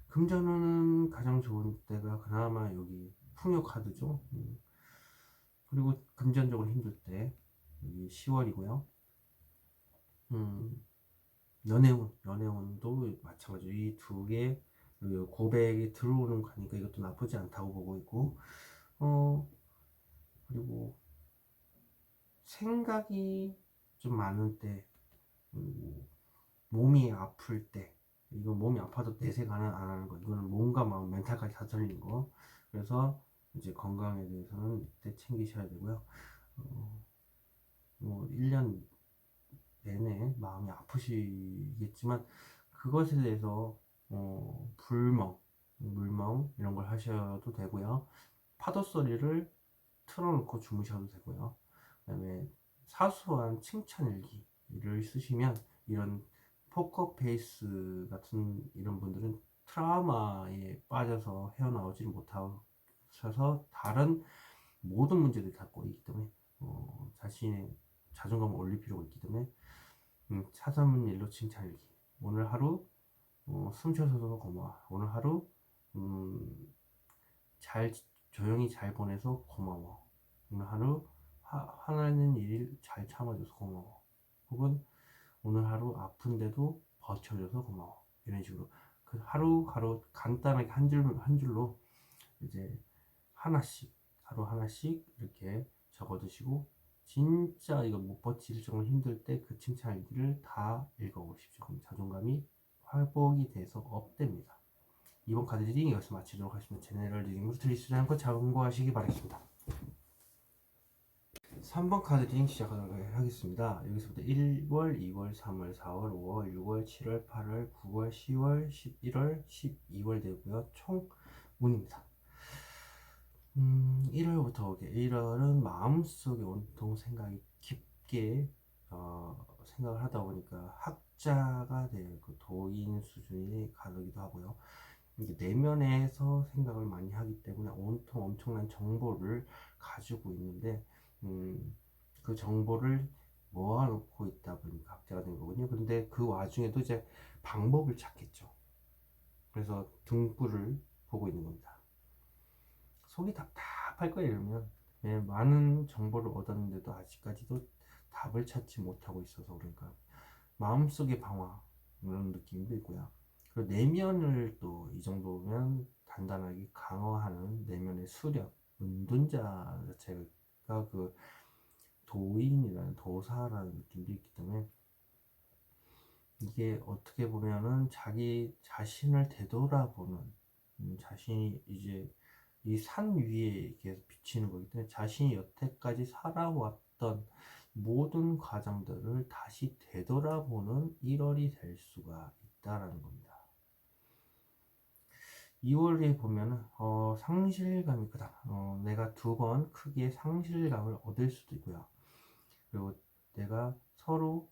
[SPEAKER 1] 금전운은 가장 좋은 때가 그나마 여기 풍요 카드죠. 그리고 금전적으로 힘들 때 여기 10월이고요. 연애운도 마찬가지로 이 두 개 고백이 들어오는 거니까 이것도 나쁘지 않다고 보고 있고, 그리고 생각이 좀 많은 때, 그리고 몸이 아플 때, 이거 몸이 아파도 내색 안 하는 거, 이거는 몸과 마음, 멘탈까지 다 틀린 거. 그래서 이제 건강에 대해서는 이때 챙기셔야 되고요. 뭐 1년 내내 마음이 아프시겠지만 그것에 대해서 물멍 이런 걸 하셔도 되고요. 파도 소리를 틀어놓고 주무셔도 되고요. 그 다음에 사소한 칭찬일기를 쓰시면 이런 포커 페이스 같은 이런 분들은 트라우마에 빠져서 헤어나오지 못하셔서 다른 모든 문제들이 다 꼬이기 때문에 자신의 자존감을 올릴 필요가 있기 때문에 찾아문 일로 칭찬일기. 오늘 하루 숨 쉬어서도 고마워. 오늘 하루 잘 조용히 잘 보내서 고마워. 오늘 하루 화나는 일을 잘 참아줘서 고마워. 혹은 오늘 하루 아픈데도 버텨줘서 고마워. 이런 식으로 그 하루하루 간단하게 한 줄로 이제 하나씩 하루 하나씩 이렇게 적어두시고 진짜 이거 못 버틸 정도로 힘들 때 그 칭찬 일기를 다 읽어보십시오. 그럼 자존감이 회복이 돼서 업됩니다. 이번 카드 리딩 여기서 마치도록 하겠습니다. 제네럴 리딩으로 들리시지 않고 참고하시기 바라겠습니다. 3번 카드 리딩 시작하도록 하겠습니다. 여기서부터 1월, 2월, 3월, 4월, 5월, 6월, 7월, 8월, 9월, 10월, 11월, 12월 되고요. 총 운입니다. 1월부터 오게. 1월은 마음속에 온통 생각이 깊게 생각을 하다 보니까 학자가 될 그 도인 수준이 가르기도 하고요. 이게 내면에서 생각을 많이 하기 때문에 온통 엄청난 정보를 가지고 있는데 그 정보를 모아놓고 있다 보니까 학자가 된 거거든요. 근데 그 와중에도 이제 방법을 찾겠죠. 그래서 등불을 보고 있는 겁니다. 속이 답답할 거예요. 이러면 많은 정보를 얻었는데도 아직까지도 답을 찾지 못하고 있어서 그러니까 마음속의 방황 이런 느낌도 있고요. 그리고 내면을 또 이 정도면 단단하게 강화하는 내면의 수력, 은둔자 자체가 그 도인이라는 도사라는 느낌도 있기 때문에 이게 어떻게 보면은 자기 자신을 되돌아보는 자신이 이제 이 산 위에 계속 비치는 거기 때문에 자신이 여태까지 살아왔던 모든 과정들을 다시 되돌아보는 1월이 될 수가 있다라는 겁니다. 2월에 보면은 상실감이 크다. 내가 두 번 크게 상실감을 얻을 수도 있고요. 그리고 내가 서로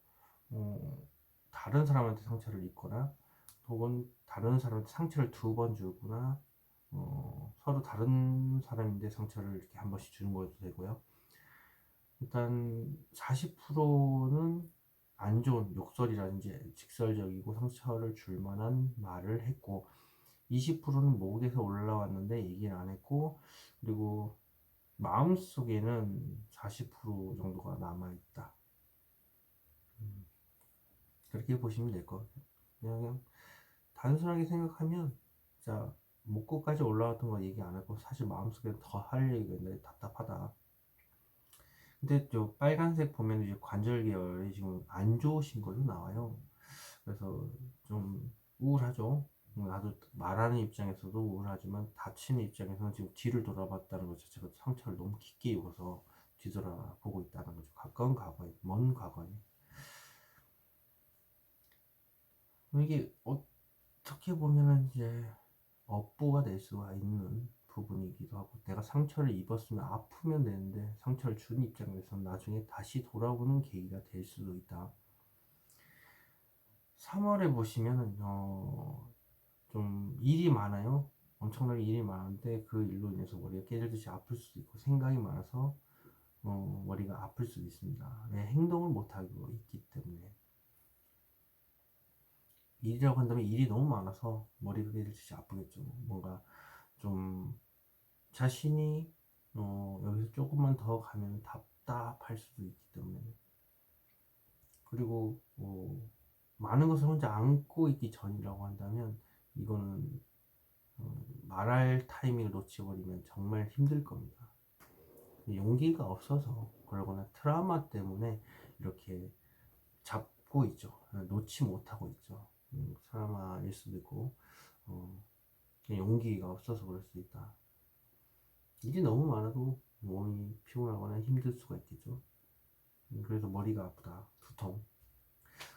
[SPEAKER 1] 다른 사람한테 상처를 입거나 혹은 다른 사람한테 상처를 두 번 주거나 서로 다른 사람인데 상처를 이렇게 한 번씩 주는 것도 되고요. 일단 40%는 안 좋은 욕설이라든지 직설적이고 상처를 줄 만한 말을 했고 20%는 목에서 올라왔는데 얘기를 안 했고 그리고 마음속에는 40% 정도가 남아있다. 그렇게 보시면 될 것 같아요. 그냥 단순하게 생각하면 자 목구까지 올라왔던 거 얘기 안 하고 사실 마음속에 더 할 얘기가 있는데 답답하다. 근데 저 빨간색 보면 이제 관절 계열이 지금 안 좋으신 걸로 나와요. 그래서 좀 우울하죠. 나도 말하는 입장에서도 우울하지만 다치는 입장에서는 지금 뒤를 돌아봤다는 것 자체가 상처를 너무 깊게 입어서 뒤돌아보고 있다는 거죠. 가까운 과거에, 먼 과거에. 이게 어떻게 보면은 이제 업보가 될 수가 있는 부분이기도 하고 내가 상처를 입었으면 아프면 되는데 상처를 준 입장에서는 나중에 다시 돌아보는 계기가 될 수도 있다. 3월에 보시면은 좀 일이 많아요. 엄청나게 일이 많은데 그 일로 인해서 머리가 깨질듯이 아플 수도 있고 생각이 많아서 머리가 아플 수도 있습니다. 왜 행동을 못하고 있기 때문에 일이라고 한다면 일이 너무 많아서 머리가 깨질듯이 아프겠죠. 뭔가 좀 자신이 여기서 조금만 더 가면 답답할 수도 있기 때문에 그리고 많은 것을 혼자 안고 있기 전이라고 한다면 이거는 말할 타이밍을 놓쳐버리면 정말 힘들 겁니다. 용기가 없어서 그러거나 트라우마 때문에 이렇게 잡고 있죠. 놓지 못하고 있죠. 트라우마일 수도 있고 용기가 없어서 그럴 수 있다. 일이 너무 많아도 몸이 피곤하거나 힘들 수가 있겠죠. 그래서 머리가 아프다, 두통,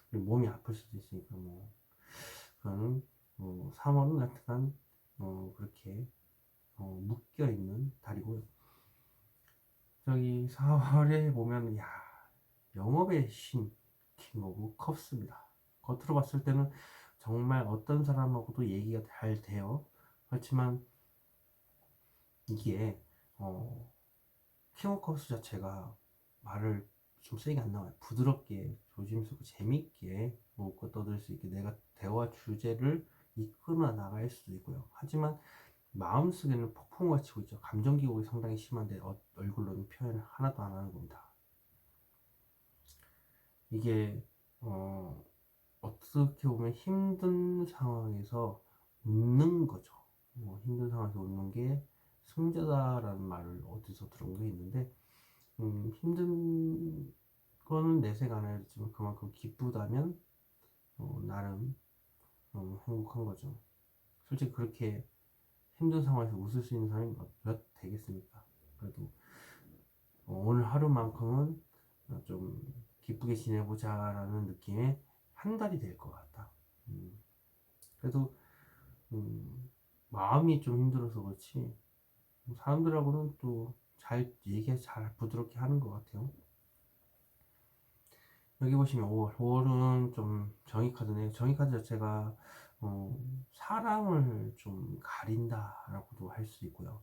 [SPEAKER 1] 그리고 몸이 아플 수도 있으니까 그거는 3월은 약간 그렇게 묶여있는 달이고요. 저기 4월에 보면 영업의 신 킹 오브 컵스입니다. 겉으로 봤을 때는 정말 어떤 사람하고도 얘기가 잘 돼요. 그렇지만 이게 킹 오브 컵스 자체가 말을 좀 세게 안 나와요. 부드럽게 조심스럽고 재밌게 먹고 떠들 수 있게 내가 대화 주제를 이끌어 나갈 수도 있고요. 하지만 마음속에는 폭풍우가 치고 있죠. 감정 기복이 상당히 심한데 얼굴로는 표현을 하나도 안 하는 겁니다. 이게 어떻게 보면 힘든 상황에서 웃는 거죠. 힘든 상황에서 웃는 게 승자다라는 말을 어디서 들은 게 있는데, 힘든 거는 내색 안 하지만 그만큼 기쁘다면 나름 행복한 거죠. 솔직히 그렇게 힘든 상황에서 웃을 수 있는 사람이 몇 되겠습니까? 그래도 오늘 하루만큼은 좀 기쁘게 지내보자라는 느낌의 한 달이 될 것 같다. 그래도 마음이 좀 힘들어서 그렇지 사람들하고는 또 잘 얘기 잘 부드럽게 하는 것 같아요. 여기 보시면 5월은 좀 정의 카드네요. 정의 카드 자체가 사람을 좀 가린다라고도 할 수 있고요.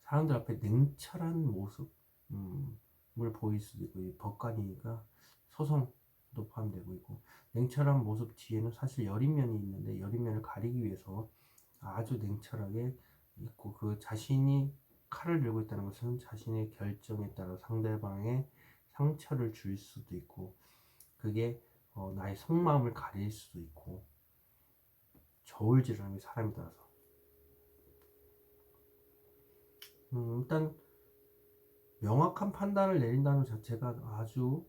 [SPEAKER 1] 사람들 앞에 냉철한 모습, 을 보일 수도 있고, 이 법관이니까 소송도 포함되고 있고, 냉철한 모습 뒤에는 사실 여린 면이 있는데, 여린 면을 가리기 위해서 아주 냉철하게 있고, 그 자신이 칼을 들고 있다는 것은 자신의 결정에 따라 상대방의 상처를 줄 수도 있고, 그게 나의 속마음을 가릴 수도 있고, 저울질하는 게 사람에 따라서. 일단 명확한 판단을 내린다는 자체가 아주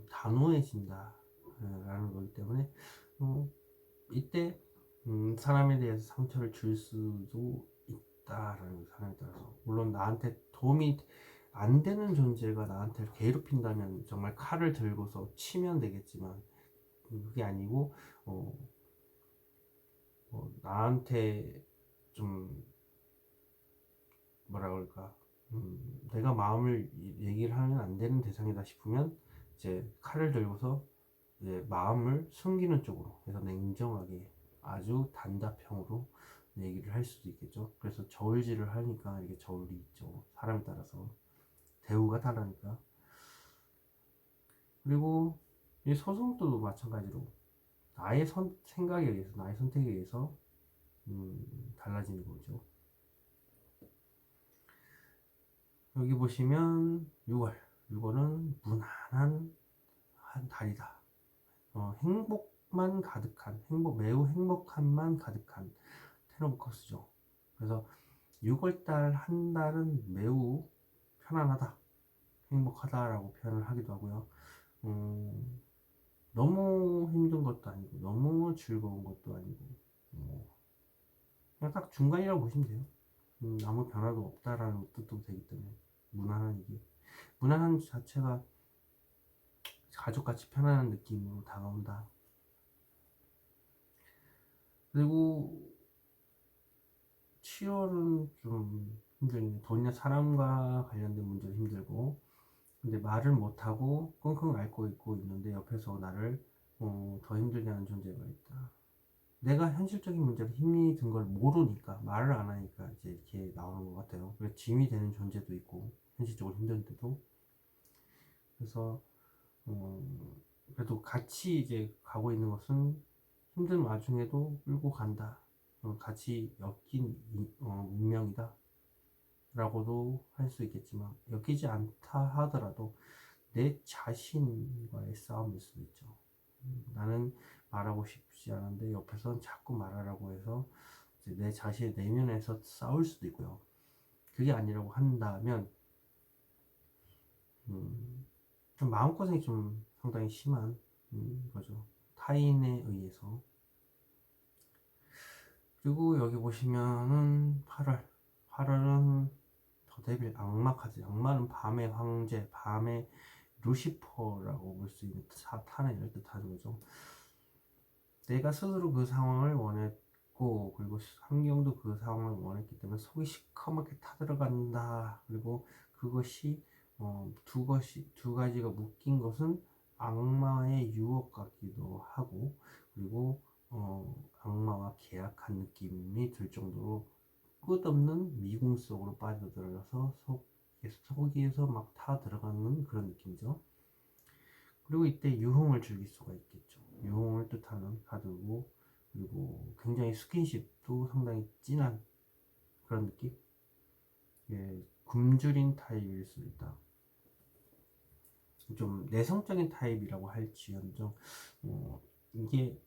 [SPEAKER 1] 단호해진다 라는 거기 때문에 이때 사람에 대해서 상처를 줄 수도 있다라는 사람에 따라서 물론 나한테 도움이 안 되는 존재가 나한테 괴롭힌다면 정말 칼을 들고서 치면 되겠지만 그게 아니고 나한테 좀 뭐라 그럴까 내가 마음을 얘기를 하면 안 되는 대상이다 싶으면 이제 칼을 들고서 이제 마음을 숨기는 쪽으로 해서 냉정하게 아주 단답형으로 얘기를 할 수도 있겠죠. 그래서 저울질을 하니까 이게 저울이 있죠. 사람에 따라서 대우가 다르니까. 그리고 이 소송도 마찬가지로 나의 생각에 의해서 나의 선택에 의해서 달라지는 거죠. 여기 보시면 6월은 무난한 한 달이다. 행복만 가득한 매우 행복함만 가득한 테너브커스죠. 그래서 6월달 한 달은 매우 편안하다, 행복하다라고 표현을 하기도 하고요. 너무 힘든 것도 아니고 너무 즐거운 것도 아니고 그냥 딱 중간이라고 보시면 돼요. 아무 변화도 없다라는 뜻도 되기 때문에 무난한 이게 무난한 자체가 가족같이 편안한 느낌으로 다가온다. 그리고 7월은 좀 힘들네. 돈이나 사람과 관련된 문제도 힘들고, 근데 말을 못하고 끙끙 앓고 있고 있는데 옆에서 나를 더 힘들게 하는 존재가 있다. 내가 현실적인 문제로 힘이 든 걸 모르니까 말을 안 하니까 이제 이렇게 나오는 것 같아요. 그래서 짐이 되는 존재도 있고 현실적으로 힘든데도 그래서 그래도 같이 이제 가고 있는 것은 힘든 와중에도 끌고 간다. 같이 엮인 운명이다. 라고도 할 수 있겠지만, 엮이지 않다 하더라도 내 자신과의 싸움일 수도 있죠. 나는 말하고 싶지 않은데 옆에서는 자꾸 말하라고 해서 이제 내 자신의 내면에서 싸울 수도 있고요. 그게 아니라고 한다면, 좀 마음고생이 좀 상당히 심한 거죠. 타인에 의해서. 그리고 여기 보시면은 8월은 더 데빌 악마 카드. 악마는 밤의 황제, 밤의 루시퍼라고 볼 수 있는 사탄을 뜻하는 거죠. 내가 스스로 그 상황을 원했고 그리고 환경도 그 상황을 원했기 때문에 속이 시커멓게 타들어간다. 그리고 그것이 두 가지가 묶인 것은 악마의 유혹 같기도 하고 그리고 악마와 계약한 느낌이 들 정도로 끝없는 미궁 속으로 빠져들어서 속에서 막 타 들어가는 그런 느낌이죠. 그리고 이때 유흥을 즐길 수가 있겠죠. 유흥을 뜻하는 카드고 그리고 굉장히 스킨십도 상당히 진한 그런 느낌? 예, 굶주린 타입일 수도 있다. 좀 내성적인 타입이라고 할지언정 이게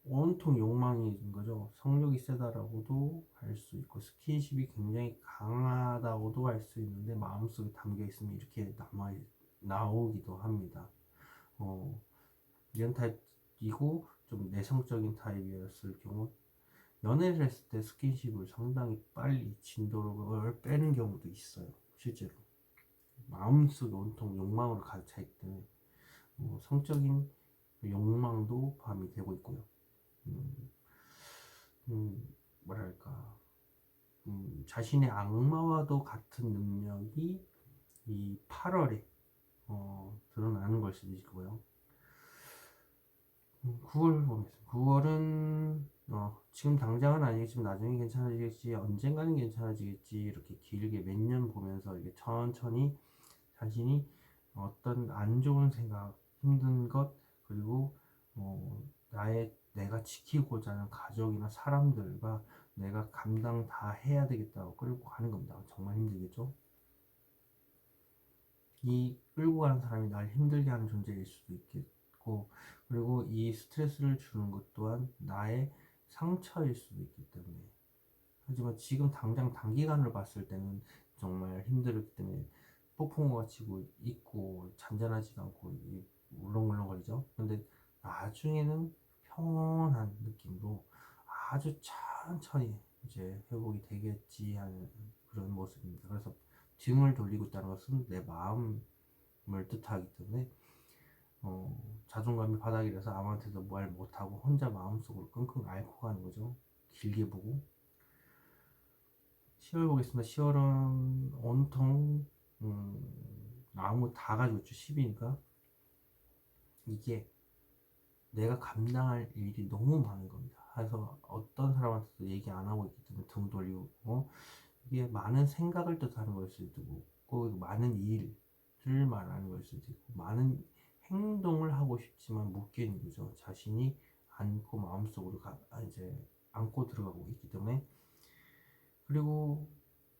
[SPEAKER 1] 온통 욕망인 거죠. 성욕이 세다라고도 할 수 있고 스킨십이 굉장히 강하다고도 할 수 있는데 마음속에 담겨 있으면 이렇게 나오기도 합니다. 이런 타입이고 좀 내성적인 타입이었을 경우 연애를 했을 때 스킨십을 상당히 빨리 진도를 빼는 경우도 있어요. 실제로 마음속에 온통 욕망으로 가득 차 있기 때문에 성적인 욕망도 포함이 되고 있고요. 음, 뭐랄까 자신의 악마와도 같은 능력이 이 8월에 드러나는 걸 수도 있고요. 9월 보겠습니다. 9월은 지금 당장은 아니겠지만 나중에 괜찮아지겠지, 언젠가는 괜찮아지겠지, 이렇게 길게 몇 년 보면서 이게 천천히 자신이 어떤 안 좋은 생각, 힘든 것, 그리고 내가 지키고자 하는 가족이나 사람들과 내가 감당 다 해야 되겠다고 끌고 가는 겁니다. 정말 힘들겠죠? 이 끌고 가는 사람이 날 힘들게 하는 존재일 수도 있겠고, 그리고 이 스트레스를 주는 것 또한 나의 상처일 수도 있기 때문에. 하지만 지금 당장 단기간으로 봤을 때는 정말 힘들기 때문에 폭풍우가 치고 있고 잔잔하지도 않고 울렁울렁거리죠. 근데 나중에는 평온한 느낌으로 아주 천천히 이제 회복이 되겠지 하는 그런 모습입니다. 그래서 등을 돌리고 있다는 것은 내 마음을 뜻하기 때문에 자존감이 바닥이라서 아무한테도 말 못하고 혼자 마음속으로 끙끙 앓고 가는 거죠. 길게 보고. 10월 보겠습니다. 10월은 온통 아무 다 가지고 있죠. 10이니까 이게 내가 감당할 일이 너무 많은 겁니다. 그래서 어떤 사람한테도 얘기 안 하고 있기 때문에 등 돌리고 이게 많은 생각을 뜻하는 걸 수도 있고 많은 일을 말하는 걸 수도 있고 많은 행동을 하고 싶지만 묶여 있는 거죠. 자신이 안고 마음속으로 이제 안고 들어가고 있기 때문에. 그리고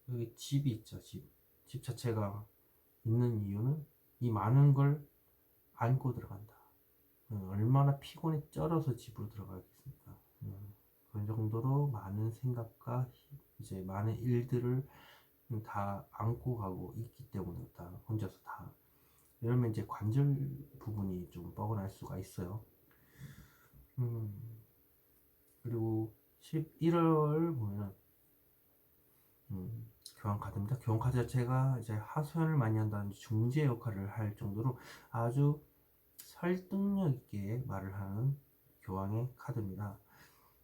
[SPEAKER 1] 여기 집이 있죠. 집 자체가 있는 이유는 이 많은 걸 안고 들어간다. 얼마나 피곤에 쩔어서 집으로 들어가겠습니까? 그 정도로 많은 생각과 이제 많은 일들을 다 안고 가고 있기 때문에 다 혼자서 다 이러면 이제 관절 부분이 좀 뻐근할 수가 있어요. 그리고 11월 보면 교환 카드입니다. 교환 카드 자체가 이제 하소연을 많이 한다는 중재 역할을 할 정도로 아주 설득력 있게 말을 하는 교황의 카드입니다.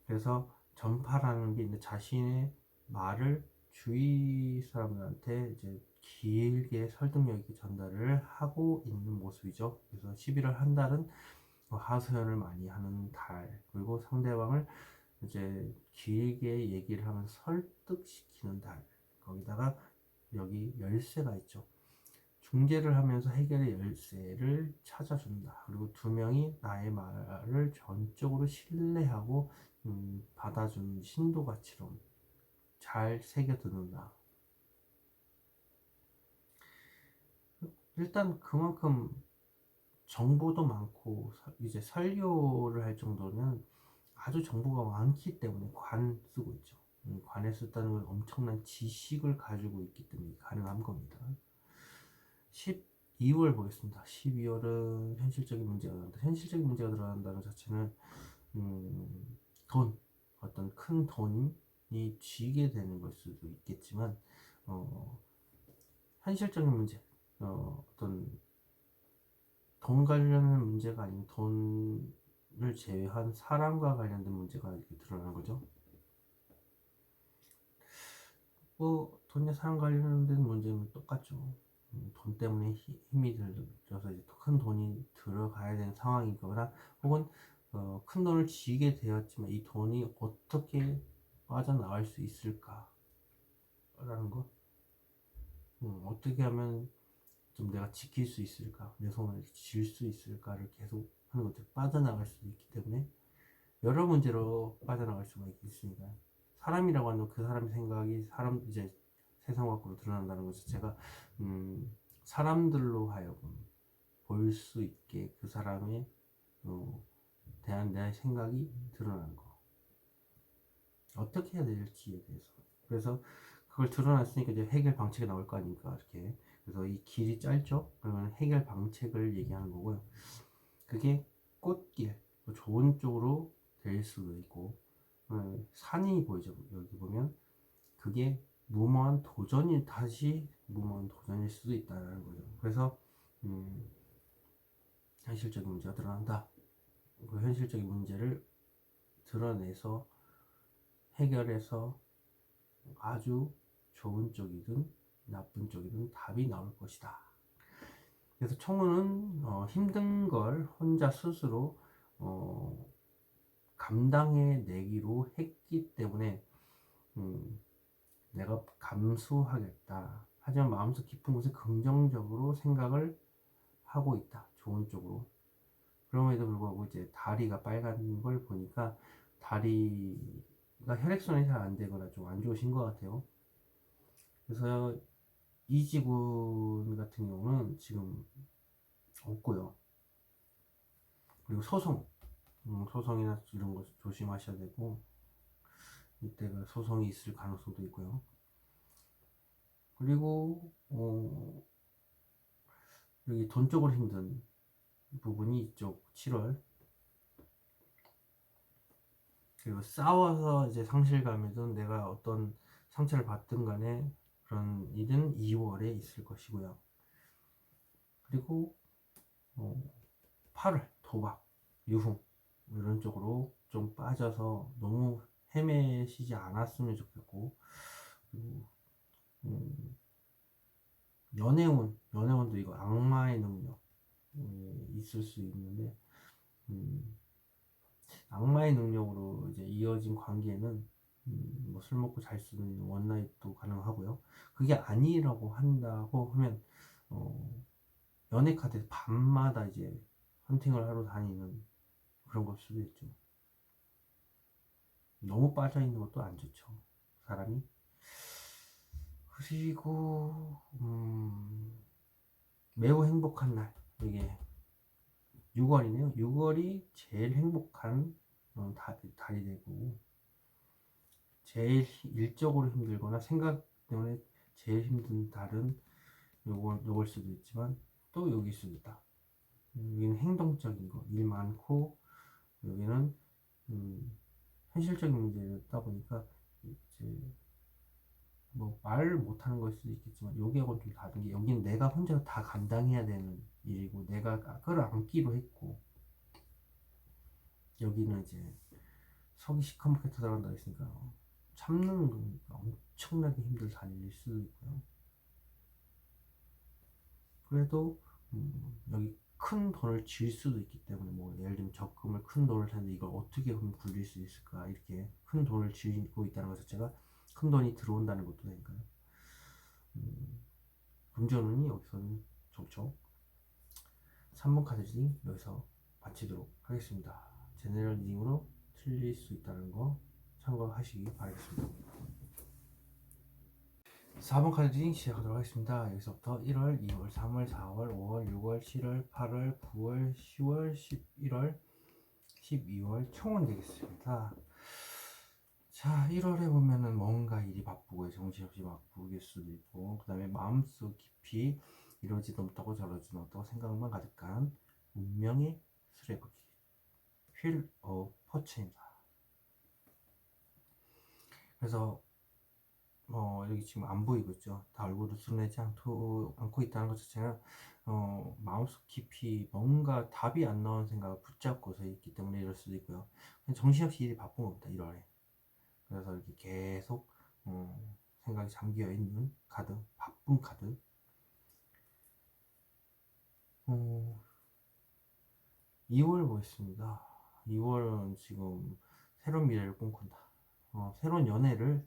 [SPEAKER 1] 그래서 전파라는 게 이제 자신의 말을 주위 사람들한테 이제 길게 설득력 있게 전달을 하고 있는 모습이죠. 그래서 11월 한 달은 하소연을 많이 하는 달, 그리고 상대방을 이제 길게 얘기를 하면서 설득시키는 달. 거기다가 여기 열쇠가 있죠. 중재를 하면서 해결의 열쇠를 찾아준다. 그리고 두 명이 나의 말을 전적으로 신뢰하고 받아주는 신도가치로 잘 새겨듣는다. 일단 그만큼 정보도 많고 이제 설교를 할 정도면 아주 정보가 많기 때문에 관 쓰고 있죠. 관에 썼다는 건 엄청난 지식을 가지고 있기 때문에 가능한 겁니다. 12월 보겠습니다. 12월은 현실적인 문제가 들어간다. 현실적인 문제가 들어간다는 자체는 돈, 어떤 큰 돈이 쥐게 되는 걸 수도 있겠지만 현실적인 문제, 어떤 돈 관련된 문제가 아닌 돈을 제외한 사람과 관련된 문제가 이렇게 드러나는 거죠. 뭐 돈이나 사람 관련된 문제는 똑같죠. 돈 때문에 힘이 들어서 이제 큰 돈이 들어가야 되는 상황이거나 혹은 큰 돈을 쥐게 되었지만 이 돈이 어떻게 빠져나갈 수 있을까라는 거, 어떻게 하면 좀 내가 지킬 수 있을까, 내 손을 쥘 수 있을까를 계속 하는 거죠. 빠져나갈 수도 있기 때문에 여러 문제로 빠져나갈 수가 있으니까 사람이라고 하는 그 사람의 생각이 이제 세상 밖으로 드러난다는 것 자체가 사람들로 하여금 볼 수 있게 그 사람의 대한 내 생각이 드러나는 거. 어떻게 해야 될지에 대해서. 그래서 그걸 드러났으니까 이제 해결 방책이 나올 거 아닙니까? 이렇게. 그래서 이 길이 짧죠? 그러면 해결 방책을 얘기하는 거고요. 그게 꽃길, 좋은 쪽으로 될 수도 있고, 산이 보이죠? 여기 보면 그게 다시 무모한 도전일 수도 있다는 거죠. 그래서 현실적인 문제가 드러난다. 그 현실적인 문제를 드러내서 해결해서 아주 좋은 쪽이든 나쁜 쪽이든 답이 나올 것이다. 그래서 청우는 힘든 걸 혼자 스스로 감당해내기로 했기 때문에 내가 감수하겠다. 하지만 마음속 깊은 곳에 긍정적으로 생각을 하고 있다. 좋은 쪽으로. 그럼에도 불구하고 이제 다리가 빨간 걸 보니까 다리가 혈액순환이 잘 안 되거나 좀 안 좋으신 것 같아요. 그래서 이지군 같은 경우는 지금 없고요. 그리고 소송이나 이런 거 조심하셔야 되고, 이때가 소송이 있을 가능성도 있고요. 그리고 여기 돈 쪽으로 힘든 부분이 이쪽 7월. 그리고 싸워서 이제 상실감이든 내가 어떤 상처를 받든 간에 그런 일은 2월에 있을 것이고요. 그리고 8월 도박, 유흥 이런 쪽으로 좀 빠져서 너무 헤매시지 않았으면 좋겠고, 그리고 연애운도 이거 악마의 능력 있을 수 있는데, 악마의 능력으로 이제 이어진 관계는 뭐술 먹고 잘 수 있는 원나잇도 가능하고요. 그게 아니라고 한다고 하면 연애 카드에서 밤마다 이제 헌팅을 하러 다니는 그런 걸 수도 있죠. 너무 빠져 있는 것도 안 좋죠, 사람이. 그리고 매우 행복한 날, 이게 6월이네요. 6월이 제일 행복한 달이 되고, 제일 일적으로 힘들거나 생각 때문에 제일 힘든 달은 요걸 수도 있지만 또 여기일 수도 있다. 여기는 행동적인 거, 일 많고, 여기는 현실적인 문제다 보니까 이제 뭐 말 못하는 걸 수도 있겠지만, 여기하고는 좀 다른 게, 여기는 내가 혼자 다 감당해야 되는 일이고 내가 끌어안기로 했고, 여기는 이제 속이 시커멓게 터져간다 했으니까 참는 거니까 엄청나게 힘들 다닐 수도 있고요. 그래도 여기 큰 돈을 쥘 수도 있기 때문에, 뭐 예를 들면 적금을 큰 돈을 샀는데 이걸 어떻게 그럼 굴릴 수 있을까, 이렇게 큰 돈을 쥐고 있다는 것 자체가 큰 돈이 들어온다는 것도 되니까요. 금전운이 여기서는 좋죠. 3번 카드 리딩 여기서 마치도록 하겠습니다. 제너럴 리딩으로 틀릴 수 있다는 거 참고하시기 바라겠습니다. 4번 카드 리딩 시작하도록 하겠습니다. 여기서부터 1월, 2월, 3월, 4월, 5월, 6월, 7월, 8월, 9월, 10월, 11월, 12월 총은 되겠습니다. 자, 1월에 보면은 뭔가 일이 바쁘고 정신없이 바쁘길 수도 있고, 그 다음에 마음속 깊이 이러지도 못하고 저러지도 못하고 생각만 가득한 운명의 수레바퀴, 휠 오브 포춘입니다. 그래서 여기 지금 안 보이고 있죠. 다 얼굴을 드러내지 않고 있다는 것 자체는 마음속 깊이 뭔가 답이 안 나오는 생각을 붙잡고서 있기 때문에 이럴 수도 있고요. 정신없이 일이 바쁜 겁니다, 1월에. 그래서 이렇게 계속 생각이 잠겨 있는 카드, 바쁜 카드. 2월 보겠습니다. 2월은 지금 새로운 미래를 꿈꾼다. 새로운 연애를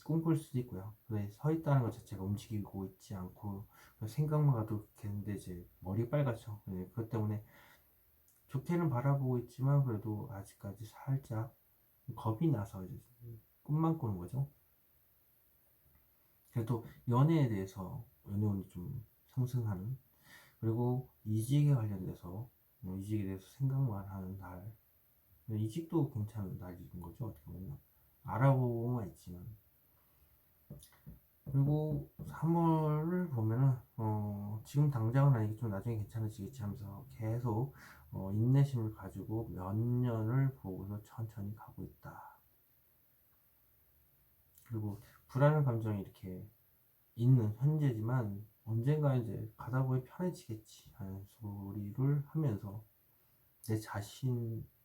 [SPEAKER 1] 꿈꿀 수도 있고요. 근데 서 있다는 것 자체가 움직이고 있지 않고 생각만 가도 되는데 이제 머리 빨갛죠. 네, 그것 때문에 좋게는 바라보고 있지만 그래도 아직까지 살짝 겁이 나서 이제 꿈만 꾸는 거죠. 그래도 연애에 대해서 연애운이 좀 상승하는, 그리고 이직에 관련돼서 이직에 대해서 생각만 하는 달. 이직도 괜찮은 날인 거죠, 어떻게 보면. 알아보고만 있지만. 그리고 3월을 보면은 지금 당장은 아니겠지만 나중에 괜찮아지겠지 하면서 계속 인내심을 가지고 몇 년을 보고서 천천히 가고 있다. 그리고 불안한 감정이 이렇게 있는 현재지만 언젠가 이제 가다 보면 편해지겠지 하는 소리를 하면서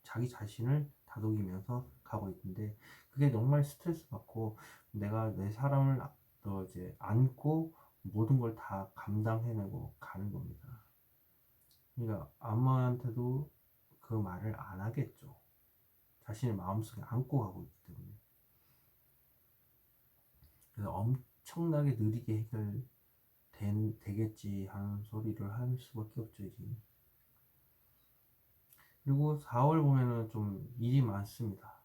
[SPEAKER 1] 자기 자신을 다독이면서 가고 있는데, 그게 정말 스트레스 받고 내가 내 사람을 이제 안고 모든 걸 다 감당해내고 가는 겁니다. 그러니까 아무한테도 그 말을 안 하겠죠. 자신의 마음속에 안고 가고 있기 때문에. 그래서 엄청나게 느리게 되겠지 하는 소리를 할 수밖에 없죠, 이제. 그리고 4월 보면은 좀 일이 많습니다.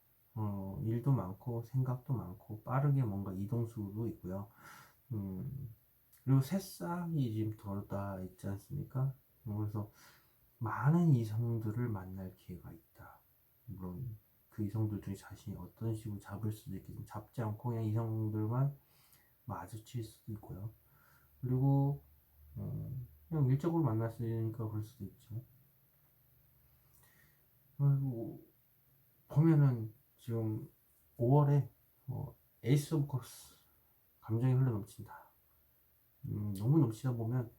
[SPEAKER 1] 일도 많고 생각도 많고 빠르게 뭔가 이동수도 있고요. 그리고 새싹이 지금 돋아 있지 않습니까? 그래서 많은 이성들을 만날 기회가 있다. 물론 그 이성들 중에 자신이 어떤 식으로 잡을 수도 있겠지만 잡지 않고 그냥 이성들만 마주칠 수도 있고요. 그리고 그냥 일적으로 만났으니까 그럴 수도 있죠. 그리고 보면은 지금 5월에 에이스 오브 컵스, 감정이 흘러넘친다. 너무 넘치다 보면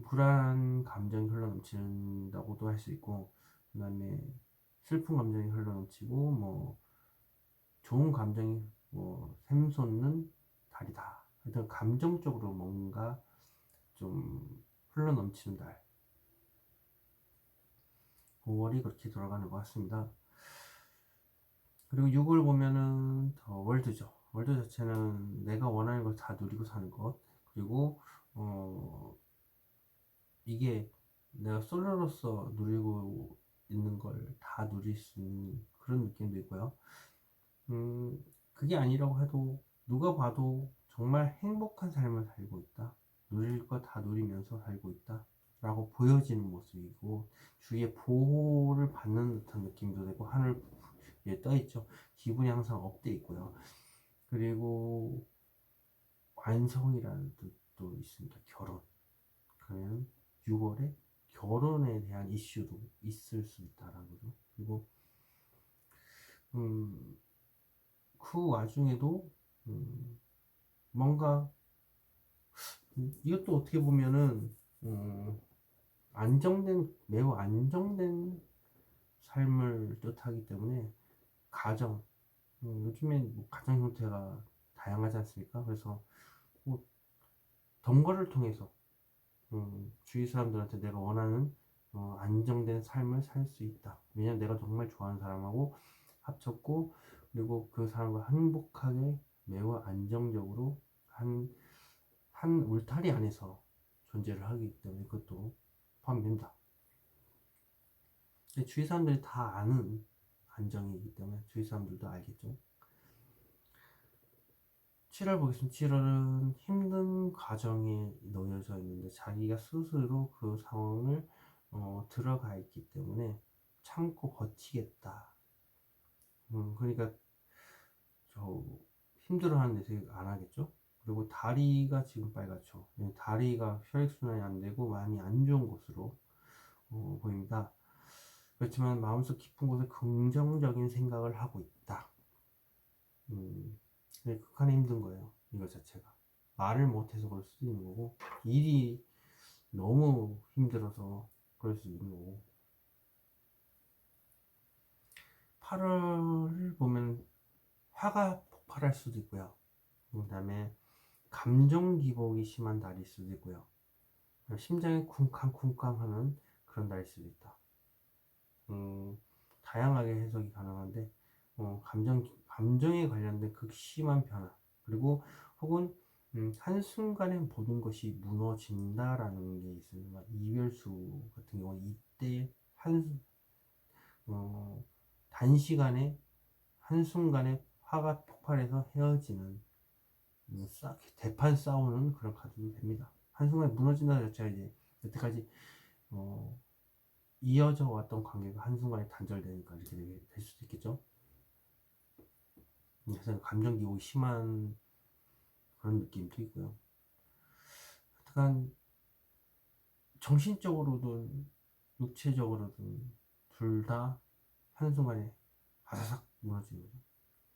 [SPEAKER 1] 불안 감정이 흘러넘친다고도 할 수 있고, 그 다음에 슬픈 감정이 흘러넘치고, 뭐 좋은 감정이 샘솟는 달이다. 일단 감정적으로 뭔가 좀 흘러넘치는 달. 5월이 그렇게 돌아가는 것 같습니다. 그리고 6월 보면은 더 월드죠. 월드 자체는 내가 원하는 걸 다 누리고 사는 것. 그리고 이게 내가 솔로로서 누리고 있는 걸 다 누릴 수 있는 그런 느낌도 있고요. 그게 아니라고 해도 누가 봐도 정말 행복한 삶을 살고 있다. 누릴 거 다 누리면서 살고 있다. 라고 보여지는 모습이고, 주위에 보호를 받는 듯한 느낌도 되고, 하늘 위에 떠있죠. 기분이 항상 업돼 있고요. 그리고 완성이라는 뜻도 있습니다. 결혼. 그러면 6월에 결혼에 대한 이슈도 있을 수 있다라는 거죠. 그리고 그 와중에도 뭔가 이것도 어떻게 보면은 매우 안정된 삶을 뜻하기 때문에 가정, 요즘엔 뭐 가정 형태가 다양하지 않습니까? 그래서 뭐 동거를 통해서 주위 사람들한테 내가 원하는 안정된 삶을 살 수 있다. 왜냐면 내가 정말 좋아하는 사람하고 합쳤고, 그리고 그 사람과 행복하게 매우 안정적으로 한 울타리 안에서 존재를 하기 때문에 그것도 포함된다. 근데 주위 사람들이 다 아는 안정이기 때문에 주위 사람들도 알겠죠. 7월 보겠습니다. 7월은 힘든 과정에 놓여져 있는데 자기가 스스로 그 상황을 들어가 있기 때문에 참고 버티겠다. 그러니까 저 힘들어하는 내색 안 하겠죠. 그리고 다리가 지금 빨갛죠. 다리가 혈액순환이 안 되고 많이 안 좋은 곳으로 보입니다. 그렇지만 마음속 깊은 곳에 긍정적인 생각을 하고 있다. 극한에 힘든 거예요. 이거 자체가. 말을 못해서 그럴 수도 있는 거고, 일이 너무 힘들어서 그럴 수도 있는 거고. 8월을 보면 화가 폭발할 수도 있고요. 그 다음에 감정 기복이 심한 달일 수도 있고요. 심장이 쿵쾅쿵쾅 하는 그런 달일 수도 있다. 다양하게 해석이 가능한데, 감정에 관련된 극심한 변화, 그리고 혹은 한순간에 모든 것이 무너진다라는 게 있습니다. 이별수 같은 경우 이때 단시간에 한순간에 화가 폭발해서 헤어지는 대판 싸우는 그런 카드도 됩니다. 한순간에 무너진다 자체가 이제 여태까지 이어져 왔던 관계가 한순간에 단절되니까 이렇게 될 수도 있겠죠. 그래서 감정 기복이 심한 그런 느낌도 있고요. 하여간 정신적으로든 육체적으로든 둘 다 한순간에 아사삭 무너지는 거죠.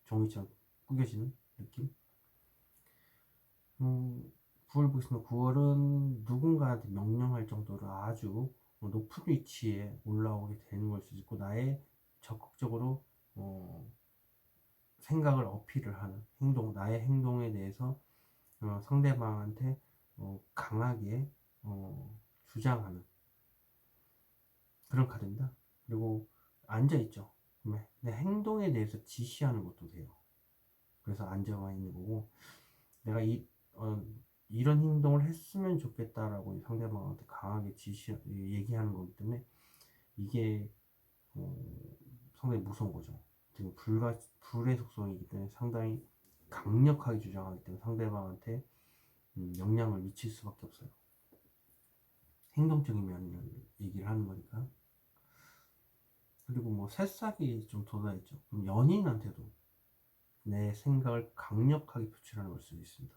[SPEAKER 1] 종이처럼 구겨지는 느낌. 9월 보시면 9월은 누군가한테 명령할 정도로 아주 높은 위치에 올라오게 되는 걸 수도 있고, 나의 적극적으로 생각을 어필을 하는 행동, 나의 행동에 대해서 상대방한테 강하게 주장하는 그런 카드입니다. 그리고 앉아있죠. 내 행동에 대해서 지시하는 것도 돼요. 그래서 앉아와 있는 거고, 내가 이런 행동을 했으면 좋겠다라고 상대방한테 강하게 얘기하는 거기 때문에 이게 상당히 무서운 거죠. 지금 불의 속성이기 때문에 상당히 강력하게 주장하기 때문에 상대방한테 영향을 미칠 수밖에 없어요. 행동적인 면을 얘기를 하는 거니까. 그리고 뭐 새싹이 좀 돋아있죠. 그럼 연인한테도 내 생각을 강력하게 표출하는 걸 수도 있습니다.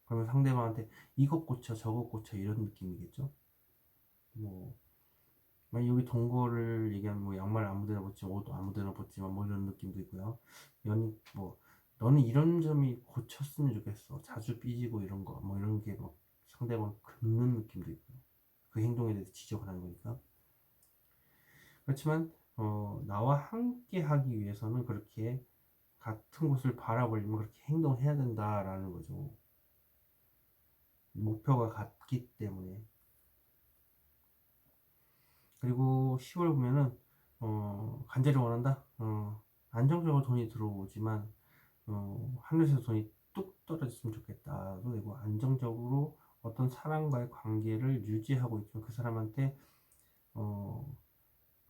[SPEAKER 1] 그러면 상대방한테 이것 고쳐 저것 고쳐 이런 느낌이겠죠. 뭐 여기 동거를 얘기하면 뭐 양말 아무데나 벗지만 옷 아무데나 벗지만 뭐 이런 느낌도 있고요. 연인 뭐 너는 이런 점이 고쳤으면 좋겠어. 자주 삐지고 이런 거 뭐 이런 게 막 상대방 긁는 느낌도 있고요. 그 행동에 대해서 지적을 하는 거니까. 그렇지만 나와 함께 하기 위해서는 그렇게 같은 곳을 바라보려면 그렇게 행동해야 된다라는 거죠. 목표가 같기 때문에. 그리고 10월 보면은 간절히 원한다. 안정적으로 돈이 들어오지만 하늘에서 돈이 뚝 떨어졌으면 좋겠다도 되고, 안정적으로 어떤 사람과의 관계를 유지하고 있지만 그 사람한테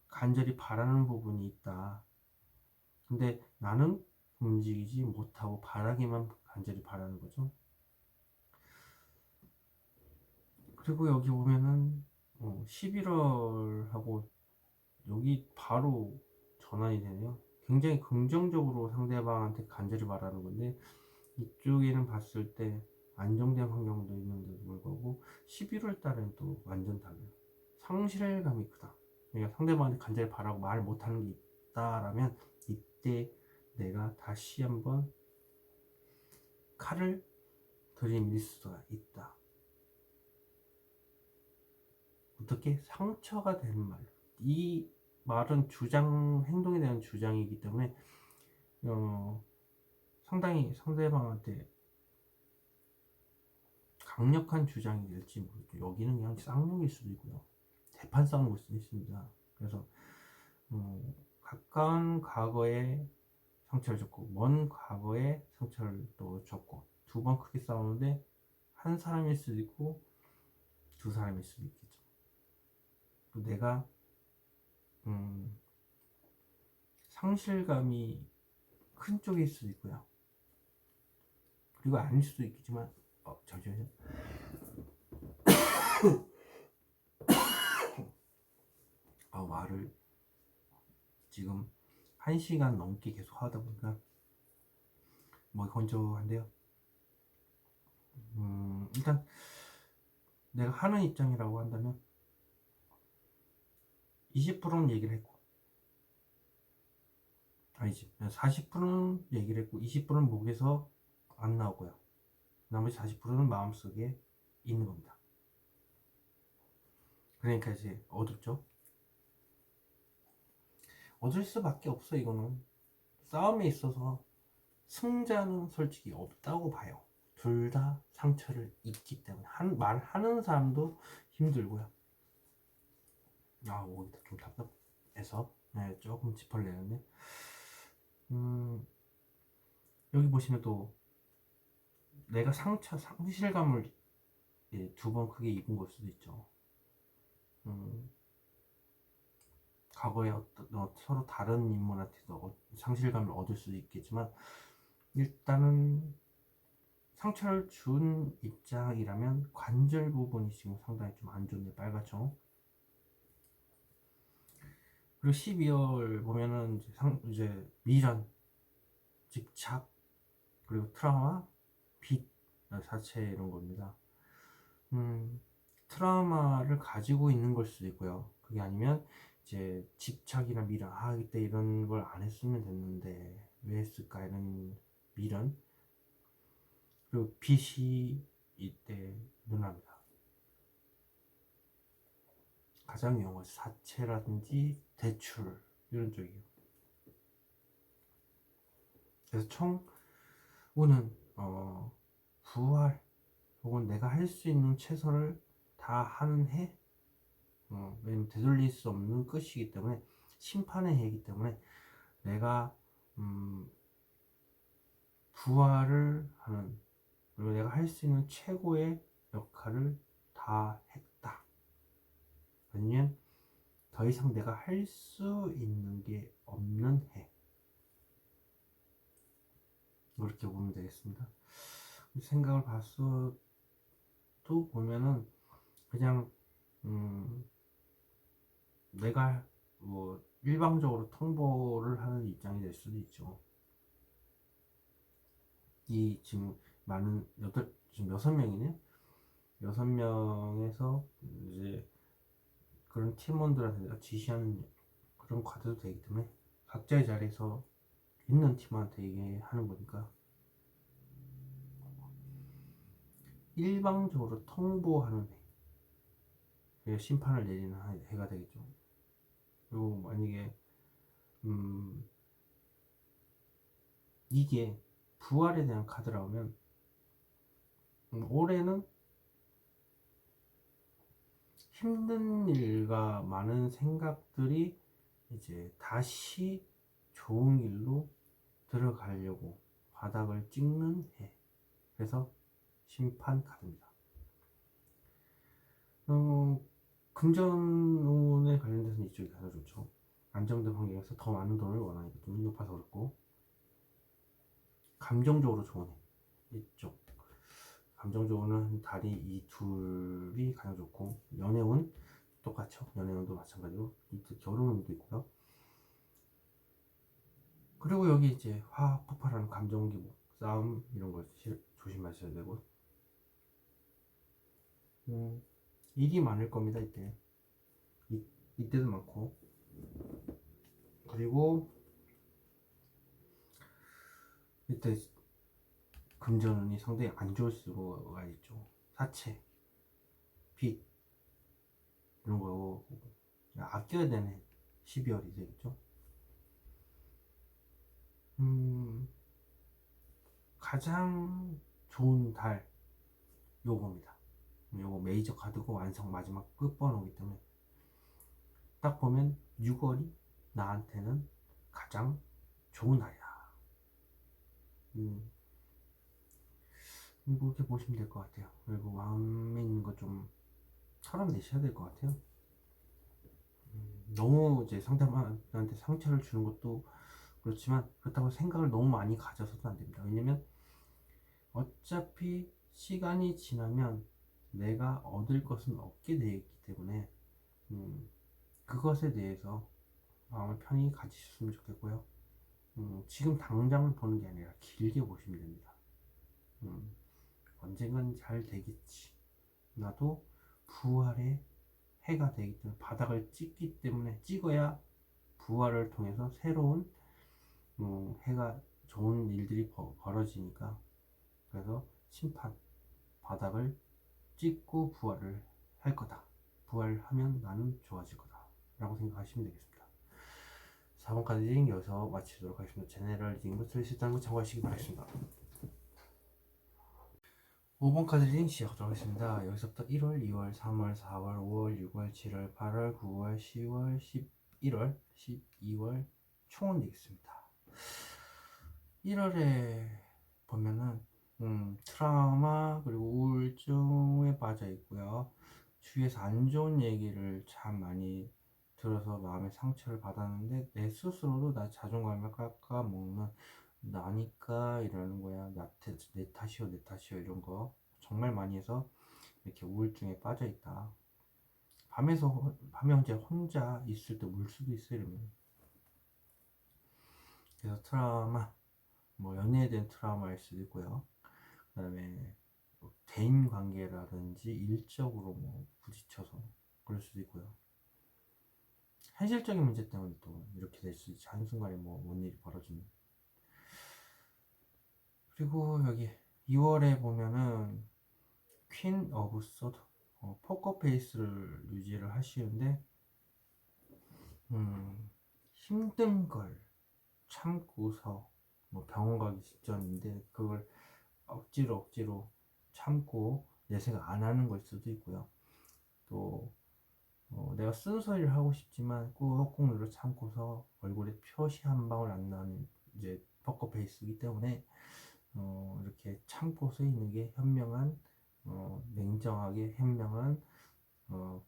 [SPEAKER 1] 간절히 바라는 부분이 있다. 근데 나는 움직이지 못하고 바라기만 간절히 바라는 거죠. 그리고 여기 보면은 11월하고 여기 바로 전환이 되네요. 굉장히 긍정적으로 상대방한테 간절히 바라는 건데, 이쪽에는 봤을 때 안정된 환경도 있는데도 불구하고 11월 달엔 또 완전 달라요. 상실감이 크다. 그러니까 상대방한테 간절히 바라고 말 못하는 게 있다라면 이때 내가 다시 한번 칼을 들이밀 수가 있다. 어떻게? 상처가 되는 말. 이 말은 행동에 대한 주장이기 때문에 상당히 상대방한테 강력한 주장이 될지 모르겠고, 여기는 그냥 쌍욕일 수도 있고요. 대판 싸움일 수도 있습니다. 그래서 가까운 과거에 상처를 줬고 먼 과거에 상처를 또 줬고 두 번 크게 싸우는데 한 사람일 수도 있고 두 사람일 수도 있겠죠. 또 내가 상실감이 큰 쪽일 수도 있고요. 그리고 아닐 수도 있겠지만 잠시만요. 말을 지금 1시간 넘게 계속 하다 보니까 목이 건조한데요. 일단 내가 하는 입장이라고 한다면 20%는 얘기를 했고, 아니지, 40%는 얘기를 했고 20%는 목에서 안 나오고요. 나머지 40%는 마음속에 있는 겁니다. 그러니까 이제 어둡죠. 어둘 수밖에 없어. 이거는 싸움에 있어서 승자는 솔직히 없다고 봐요. 둘 다 상처를 입기 때문에 말하는 사람도 힘들고요. 오기도 좀 답답해서 조금 짚어를 내는데, 여기 보시면 또 내가 상실감을 두 번 크게 입은 걸 수도 있죠. 과거에 서로 다른 인물한테도 상실감을 얻을 수도 있겠지만, 일단은 상처를 준 입장이라면 관절 부분이 지금 상당히 좀 안 좋네. 빨갛죠. 그리고 12월 보면은 이제 미련, 집착, 그리고 트라우마, 빚, 사체 이런 겁니다. 트라우마를 가지고 있는 걸 수도 있고요. 그게 아니면 이제 집착이나 미련, 이때 이런 걸 안 했으면 됐는데 왜 했을까, 이런 미련. 그리고 빚이 이때 늘어납니다. 가장 위험한 것이 사채라든지 대출, 이런 쪽이에요. 그래서 총 오는 부활, 혹은 내가 할 수 있는 최선을 다 하는 해. 왜냐면 되돌릴 수 없는 끝이기 때문에, 심판의 해이기 때문에 내가 부활을 하는, 그리고 내가 할 수 있는 최고의 역할을 다 했다. 왜냐면 더 이상 내가 할 수 있는 게 없는 해. 그렇게 보면 되겠습니다. 생각을 봤어도 보면은 그냥 내가 뭐 일방적으로 통보를 하는 입장이 될 수도 있죠. 이 지금 지금 6명이네요. 6명에서 이제 그런 팀원들한테 내가 지시하는 그런 과제도 되기 때문에 각자의 자리에서 있는 팀한테 얘기하는 거니까, 일방적으로 통보하는 해, 심판을 내리는 해가 되겠죠. 그리고 만약에 이게 부활에 대한 카드라 면 올해는 힘든 일과 많은 생각들이 이제 다시 좋은 길로 들어가려고 바닥을 찍는 해. 그래서 심판 카드입니다. 금전운에 관련돼서는 이쪽이 가장 좋죠. 안정된 환경에서 더 많은 돈을 원하니까 좀 높아서 그렇고, 감정적으로 좋은 해. 이쪽. 감정적으로는 달이 이 둘이 가장 좋고, 연애운 똑같죠. 연애운도 마찬가지로 이때 결혼운도 있고요. 그리고 여기 이제 화학 폭발하는 감정 기복, 싸움 이런 거 조심하셔야 되고, 일이 많을 겁니다. 이때도 많고. 그리고 이때 금전운이 상당히 안 좋을 수가 있죠. 사채, 빚 이런 거 아껴야 되는 12월이 되겠죠. 가장 좋은 달 요겁니다. 요거 메이저 카드고 완성 마지막 끝번호이기 때문에 딱 보면 6월이 나한테는 가장 좋은 달이야. 그렇게 보시면 될 것 같아요. 그리고 마음에 있는 거 좀 털어내셔야 될 것 같아요. 너무 이제 상대방한테 상처를 주는 것도 그렇지만, 그렇다고 생각을 너무 많이 가져서도 안 됩니다. 왜냐면 어차피 시간이 지나면 내가 얻을 것은 없게 되어 있기 때문에 그것에 대해서 마음을 편히 가지셨으면 좋겠고요. 지금 당장을 보는 게 아니라 길게 보시면 됩니다. 언젠간 잘 되겠지. 나도 부활의 해가 되기 때문에, 바닥을 찍기 때문에, 찍어야 부활을 통해서 새로운 해가, 좋은 일들이 벌어지니까. 그래서 심판, 바닥을 찍고 부활을 할 거다. 부활하면 나는 좋아질 거다. 라고 생각하시면 되겠습니다. 4번 카드 리딩 여기서 마치도록 하겠습니다. 제네럴 리딩도 틀리셨다는 거 참고하시기 바라겠습니다. 5번 카드 리딩 시작하도록 하겠습니다. 여기서부터 1월, 2월, 3월, 4월, 5월, 6월, 7월, 8월, 9월, 10월, 11월, 12월 총은 되겠습니다. 1월에 보면은 트라우마 그리고 우울증에 빠져 있고요. 주위에서 안 좋은 얘기를 참 많이 들어서 마음의 상처를 받았는데 내 스스로도 나 자존감을 깎아먹는 나니까 이러는 거야. 내 탓이요, 내 탓이요 이런 거 정말 많이 해서 이렇게 우울증에 빠져 있다. 밤에 혼자 있을 때 울 수도 있어 이러면. 그래서 트라우마, 뭐 연애에 대한 트라우마일 수도 있고요. 그다음에 뭐 대인 관계라든지 일적으로 뭐 부딪혀서 그럴 수도 있고요. 현실적인 문제 때문에 또 이렇게 될 수 있지. 한순간에 뭔 일이 벌어지는. 그리고 여기 2월에 보면은 퀸 오브 소드, 포커 페이스를 유지를 하시는데 힘든 걸 참고서 뭐 병원 가기 직전인데 그걸 억지로 참고 내 생각 안 하는 걸 수도 있고요. 또 내가 쓴소리를 하고 싶지만 꾹꾹 눌러 참고서 얼굴에 표시 한 방울 안 나는 이제 포커페이스이기 때문에 이렇게 참고 서 있는 게 현명한, 냉정하게 현명한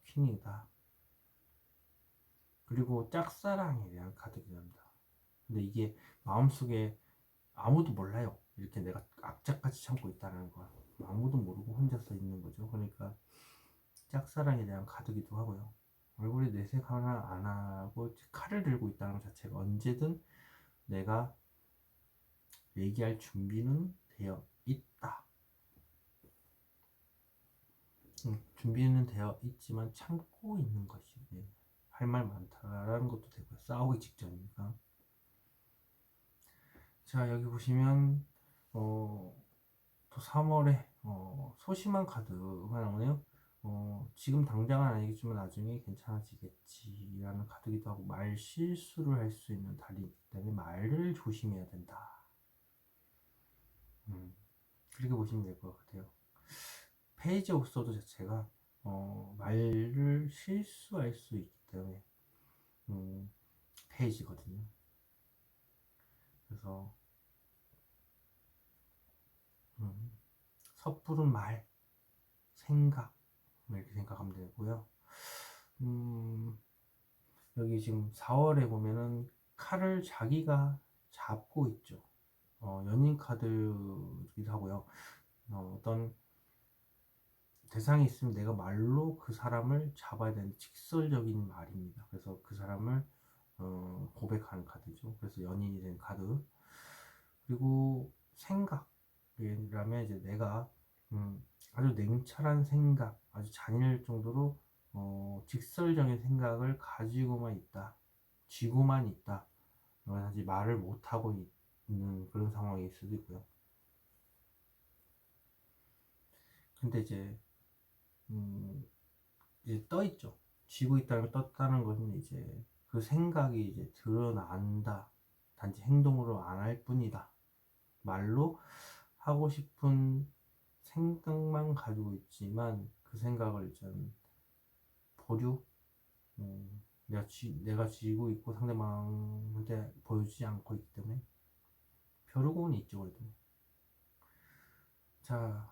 [SPEAKER 1] 퀸이다. 그리고 짝사랑에 대한 카드기도 합니다. 근데 이게 마음속에 아무도 몰라요. 이렇게 내가 악착같이 참고 있다는 거 아무도 모르고 혼자서 있는 거죠. 그러니까 짝사랑에 대한 카드기도 하고요. 얼굴에 내색 하나 안 하고 칼을 들고 있다는 것 자체가 언제든 내가 얘기할 준비는 되어 있다. 준비는 되어 있지만 참고 있는 것이 할 말 많다라는 것도 되고요. 싸우기 직전이니까. 자, 여기 보시면 또 3월에 소심한 카드가 나오네요. 지금 당장은 아니겠지만 나중에 괜찮아지겠지 라는 카드기도 하고, 말 실수를 할 수 있는 달이기 때문에 말을 조심해야 된다. 그렇게 보시면 될 것 같아요. 페이지 오브 소드 자체가 말을 실수할 수 있기 때문에 페이지거든요. 그래서 섣부른 말, 생각 이렇게 생각하면 되고요. 여기 지금 4월에 보면은 칼을 자기가 잡고 있죠. 연인 카드이기도 하고요. 어떤 대상이 있으면 내가 말로 그 사람을 잡아야 되는 직설적인 말입니다. 그래서 그 사람을 고백하는 카드죠. 그래서 연인이 된 카드. 그리고 생각이라면 이제 내가 아주 냉철한 생각, 아주 잔인할 정도로 직설적인 생각을 가지고만 있다, 쥐고만 있다, 사실 말을 못하고 있는 그런 상황일 수도 있고요. 근데 이제 떠 있죠. 쥐고 있다는 떴다는 것은 이제 그 생각이 이제 드러난다. 단지 행동으로 안 할 뿐이다. 말로 하고 싶은 생각만 가지고 있지만 그 생각을 좀 보류, 내가 쥐고 있고 상대방한테 보여주지 않고 있기 때문에 벼르고는 있죠. 그래도. 자,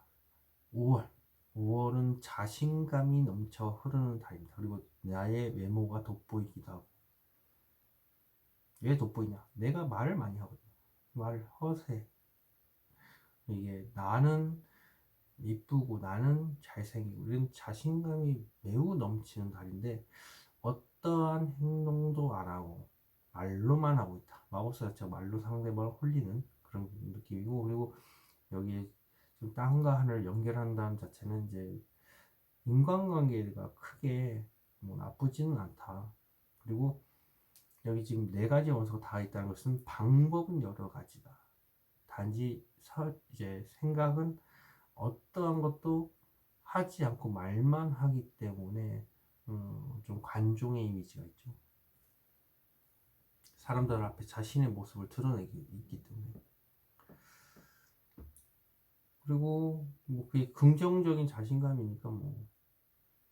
[SPEAKER 1] 5월은 자신감이 넘쳐 흐르는 달입니다. 그리고 나의 외모가 돋보이기도 하고. 왜 돋보이냐? 내가 말을 많이 하거든요. 말을 허세. 이게 나는 이쁘고 나는 잘생기고 이런 자신감이 매우 넘치는 달인데 어떠한 행동도 안 하고 말로만 하고 있다. 마법사 자체가 말로 상대방을 홀리는 그런 느낌이고, 그리고 여기에 좀 땅과 하늘을 연결한다는 자체는 이제 인간관계가 크게 뭐 나쁘지는 않다. 그리고 여기 지금 4가지 원소가 다 있다는 것은 방법은 여러 가지다. 단지 이제 생각은 어떠한 것도 하지 않고 말만 하기 때문에 좀 관종의 이미지가 있죠. 사람들 앞에 자신의 모습을 드러내기 있기 때문에. 그리고 뭐 그게 긍정적인 자신감이니까 뭐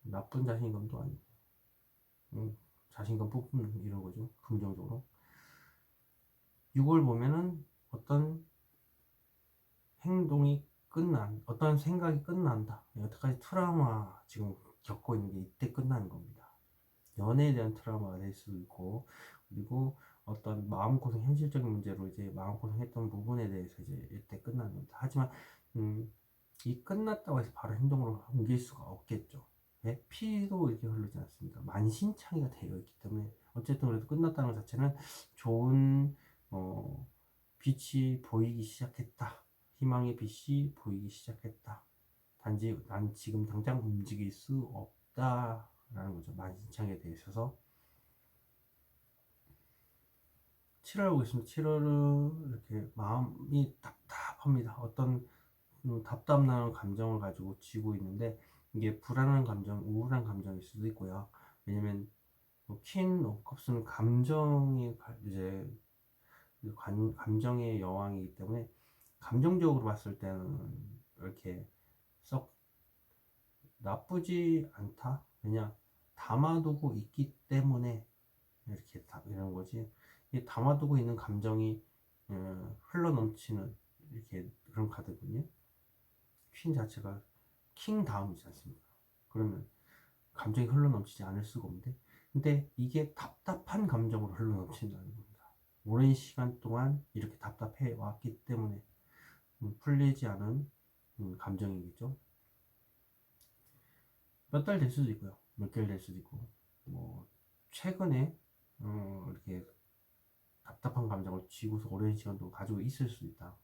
[SPEAKER 1] 나쁜 자신감도 아니고 자신감 뽑는 이런 거죠. 긍정적으로. 6월 보면은 어떤 행동이 어떤 생각이 끝난다. 여태까지 트라우마 지금 겪고 있는 게 이때 끝나는 겁니다. 연애에 대한 트라우마가 될 수도 있고, 그리고 어떤 마음고생, 현실적인 문제로 이제 마음고생했던 부분에 대해서 이제 이때 끝나는 겁니다. 하지만 이 끝났다고 해서 바로 행동으로 옮길 수가 없겠죠. 네? 피도 이렇게 흐르지 않습니다. 만신창이가 되어 있기 때문에 어쨌든 그래도 끝났다는 것 자체는 좋은 빛이 보이기 시작했다. 희망의 빛이 보이기 시작했다. 단지 난 지금 당장 움직일 수 없다라는 거죠. 만신창에 대해 있어서. 7월 보겠습니다. 7월은 이렇게 마음이 답답합니다. 어떤 답답한 감정을 가지고 쥐고 있는데, 이게 불안한 감정, 우울한 감정일 수도 있고요. 왜냐면 퀸 오브 컵스는 감정의 이제 감정의 여왕이기 때문에 감정적으로 봤을 때는 이렇게 썩 나쁘지 않다. 왜냐, 담아두고 있기 때문에 이렇게 이런 거지. 이 담아두고 있는 감정이 흘러 넘치는 이렇게 그런 카드거든요. 퀸 자체가 킹 다음이지 않습니까? 그러면 감정이 흘러 넘치지 않을 수가 없는데, 근데 이게 답답한 감정으로 흘러 넘친다는 겁니다. 오랜 시간 동안 이렇게 답답해 왔기 때문에 풀리지 않은 감정이겠죠. 몇 달 될 수도 있고요. 몇 개월 될 수도 있고, 뭐 최근에 이렇게 답답한 감정을 쥐고서 오랜 시간 동안 가지고 있을 수 있다.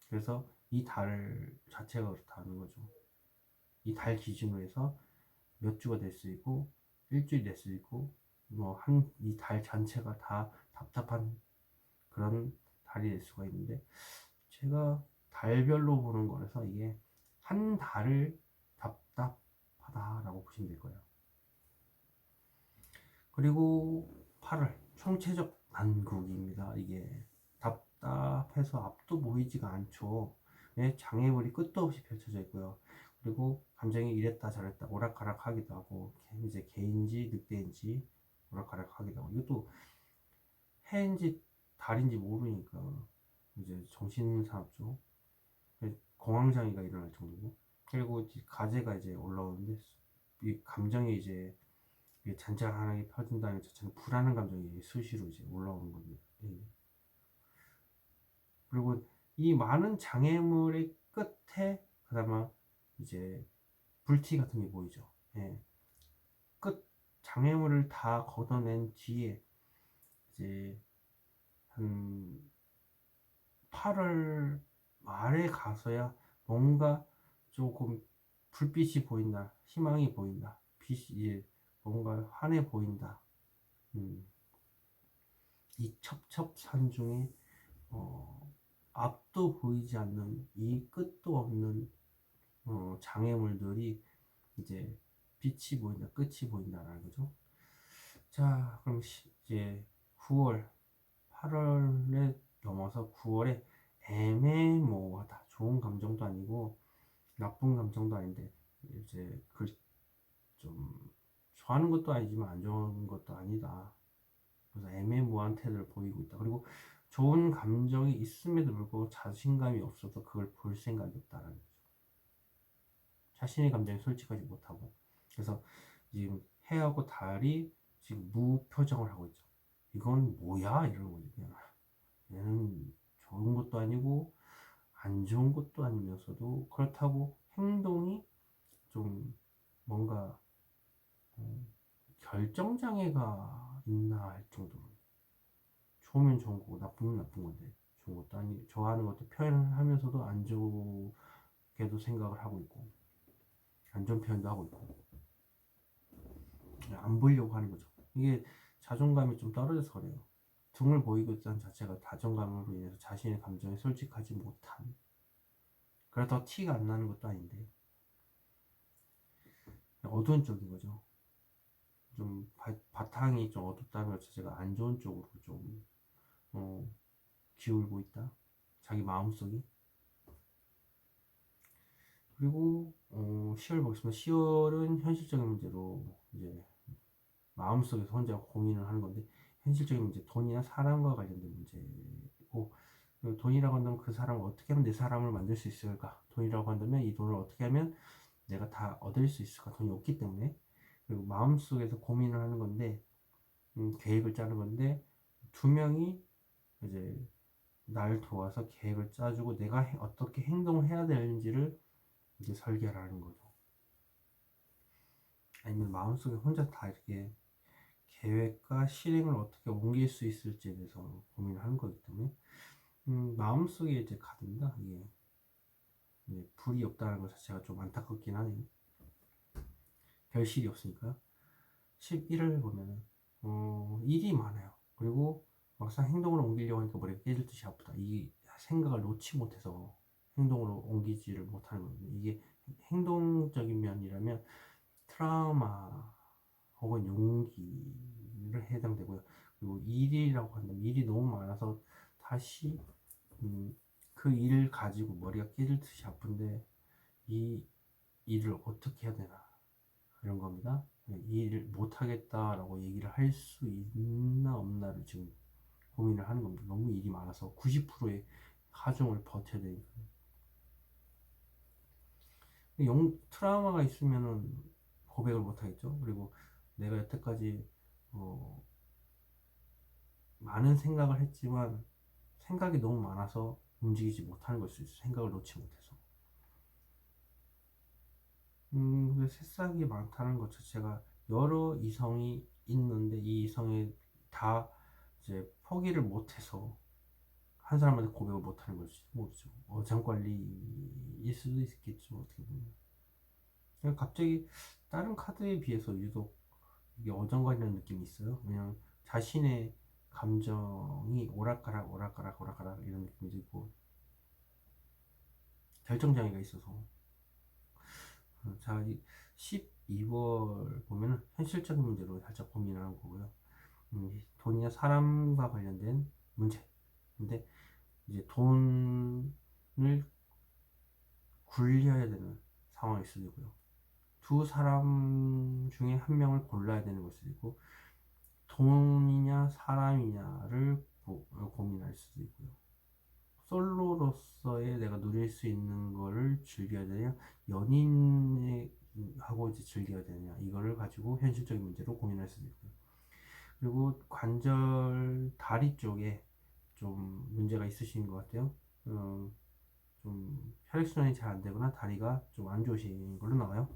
[SPEAKER 1] 그래서 이 달 자체가 그렇다는 거죠. 이 달 기준으로 해서 몇 주가 될 수 있고, 일주일이 될 수 있고, 뭐 이 달 전체가 다 답답한 그런 달이 될 수가 있는데, 제가 달별로 보는 거라서 이게 한 달을 답답하다라고 보시면 될 거예요. 그리고 8월 총체적 난국입니다. 이게 답답해서 앞도 보이지가 않죠. 네, 장애물이 끝도 없이 펼쳐져 있고요. 그리고 감정이 이랬다 저랬다 오락가락 하기도 하고, 이제 개인지 늑대인지 오락가락 하기도 하고, 이것도 해인지 달인지 모르니까 이제 정신사납죠. 공황장애가 일어날 정도고, 그리고 가제가 이제 올라오는데, 이 감정이 이제 잔잔하게 펴진다는 자체는 불안한 감정이 수시로 이제 올라오는 겁니다. 예. 그리고 이 많은 장애물의 끝에 그나마 이제 불티 같은 게 보이죠. 예. 끝 장애물을 다 걷어낸 뒤에 이제 한 8월 말에 가서야 뭔가 조금 불빛이 보인다, 희망이 보인다, 빛이 이제 뭔가 환해 보인다. 이 첩첩산중에 앞도 보이지 않는 이 끝도 없는 장애물들이 이제 빛이 보인다, 끝이 보인다라는 거죠. 자, 그럼 이제 9월, 8월에 넘어서 9월에 애매모호하다. 좋은 감정도 아니고 나쁜 감정도 아닌데, 이제 좀 좋아하는 것도 아니지만 안 좋은 것도 아니다. 그래서 애매모호한 태도를 보이고 있다. 그리고 좋은 감정이 있음에도 불구하고 자신감이 없어서 그걸 볼 생각이 없다라는 거죠. 자신의 감정에 솔직하지 못하고, 그래서 지금 해하고 달이 지금 무표정을 하고 있죠. 이건 뭐야? 이러는 거죠. 그냥 얘는 좋은 것도 아니고 안 좋은 것도 아니면서도, 그렇다고 행동이 좀 뭔가 결정장애가 있나 할 정도로, 좋으면 좋은 거고 나쁘면 나쁜 건데, 좋은 것도 아니 좋아하는 것도 표현하면서도 안 좋게도 생각을 하고 있고, 안 좋은 표현도 하고 있고, 안 보이려고 하는 거죠. 이게 자존감이 좀 떨어져서 그래요. 등을 보이고 있다는 자체가 자존감으로 인해서 자신의 감정에 솔직하지 못한, 그래도 티가 안 나는 것도 아닌데 어두운 쪽인 거죠. 좀 바탕이 좀 어둡다는 것 자체가 안 좋은 쪽으로 좀 기울고 있다. 자기 마음속이. 그리고 10월 보겠습니다. 10월은 현실적인 문제로 이제 마음속에서 혼자 고민을 하는 건데, 현실적인 문제, 돈이나 사람과 관련된 문제고, 돈이라고 한다면 그 사람을 어떻게 하면 내 사람을 만들 수 있을까? 돈이라고 한다면 이 돈을 어떻게 하면 내가 다 얻을 수 있을까? 돈이 없기 때문에. 그리고 마음속에서 고민을 하는 건데, 계획을 짜는 건데, 두 명이 이제 날 도와서 계획을 짜주고 내가 어떻게 행동을 해야 되는지를 이제 설계를 하는 거죠. 아니면 마음속에 혼자 다 이렇게 계획과 실행을 어떻게 옮길 수 있을지에 대해서 고민을 하는 거기 때문에, 마음속에 이제 카드입니다. 이게 불이 없다는 것 자체가 좀 안타깝긴 하네요. 결실이 없으니까. 11을 보면은 일이 많아요. 그리고 막상 행동으로 옮기려고 하니까 머리가 깨질 듯이 아프다. 이 생각을 놓지 못해서 행동으로 옮기지를 못하는 거거든요. 이게 행동적인 면이라면 트라우마 혹은 용기를 해당되고요. 그리고 일이라고 한다면 일이 너무 많아서 다시 그 일을 가지고 머리가 깨질 듯이 아픈데 이 일을 어떻게 해야 되나 이런 겁니다. 이 일을 못하겠다라고 얘기를 할 수 있나 없나를 지금 고민을 하는 겁니다. 너무 일이 많아서 90%의 하중을 버텨야 되니까. 트라우마가 있으면은 고백을 못하겠죠. 그리고 내가 여태까지 많은 생각을 했지만 생각이 너무 많아서 움직이지 못하는 걸 수 있어요. 생각을 놓지 못해서. 새싹이 많다는 것 자체가 여러 이성이 있는데 이 이성이 다 이제 포기를 못해서 한 사람한테 고백을 못하는 걸지 모르죠. 어장관리일 수도 있겠죠. 어떻게 보면. 갑자기 다른 카드에 비해서 유독 이게 어장관리라는 느낌이 있어요. 그냥 자신의 감정이 오락가락 오락가락 오락가락 이런 느낌이 들고 결정장애가 있어서. 자, 12월 보면은 현실적인 문제로 살짝 고민을 하는 거고요. 돈이나 사람과 관련된 문제. 근데 이제 돈을 굴려야 되는 상황일 수도 있고요. 두 사람 중에 한 명을 골라야 되는 걸 수도 있고, 돈이냐 사람이냐를 고민할 수도 있고요. 솔로로서의 내가 누릴 수 있는 거를 즐겨야 되냐, 연인하고 이제 즐겨야 되냐, 이거를 가지고 현실적인 문제로 고민할 수도 있고요. 그리고 관절 다리 쪽에 좀 문제가 있으신 것 같아요. 좀 혈액순환이 잘 안 되거나 다리가 좀 안 좋으신 걸로 나와요.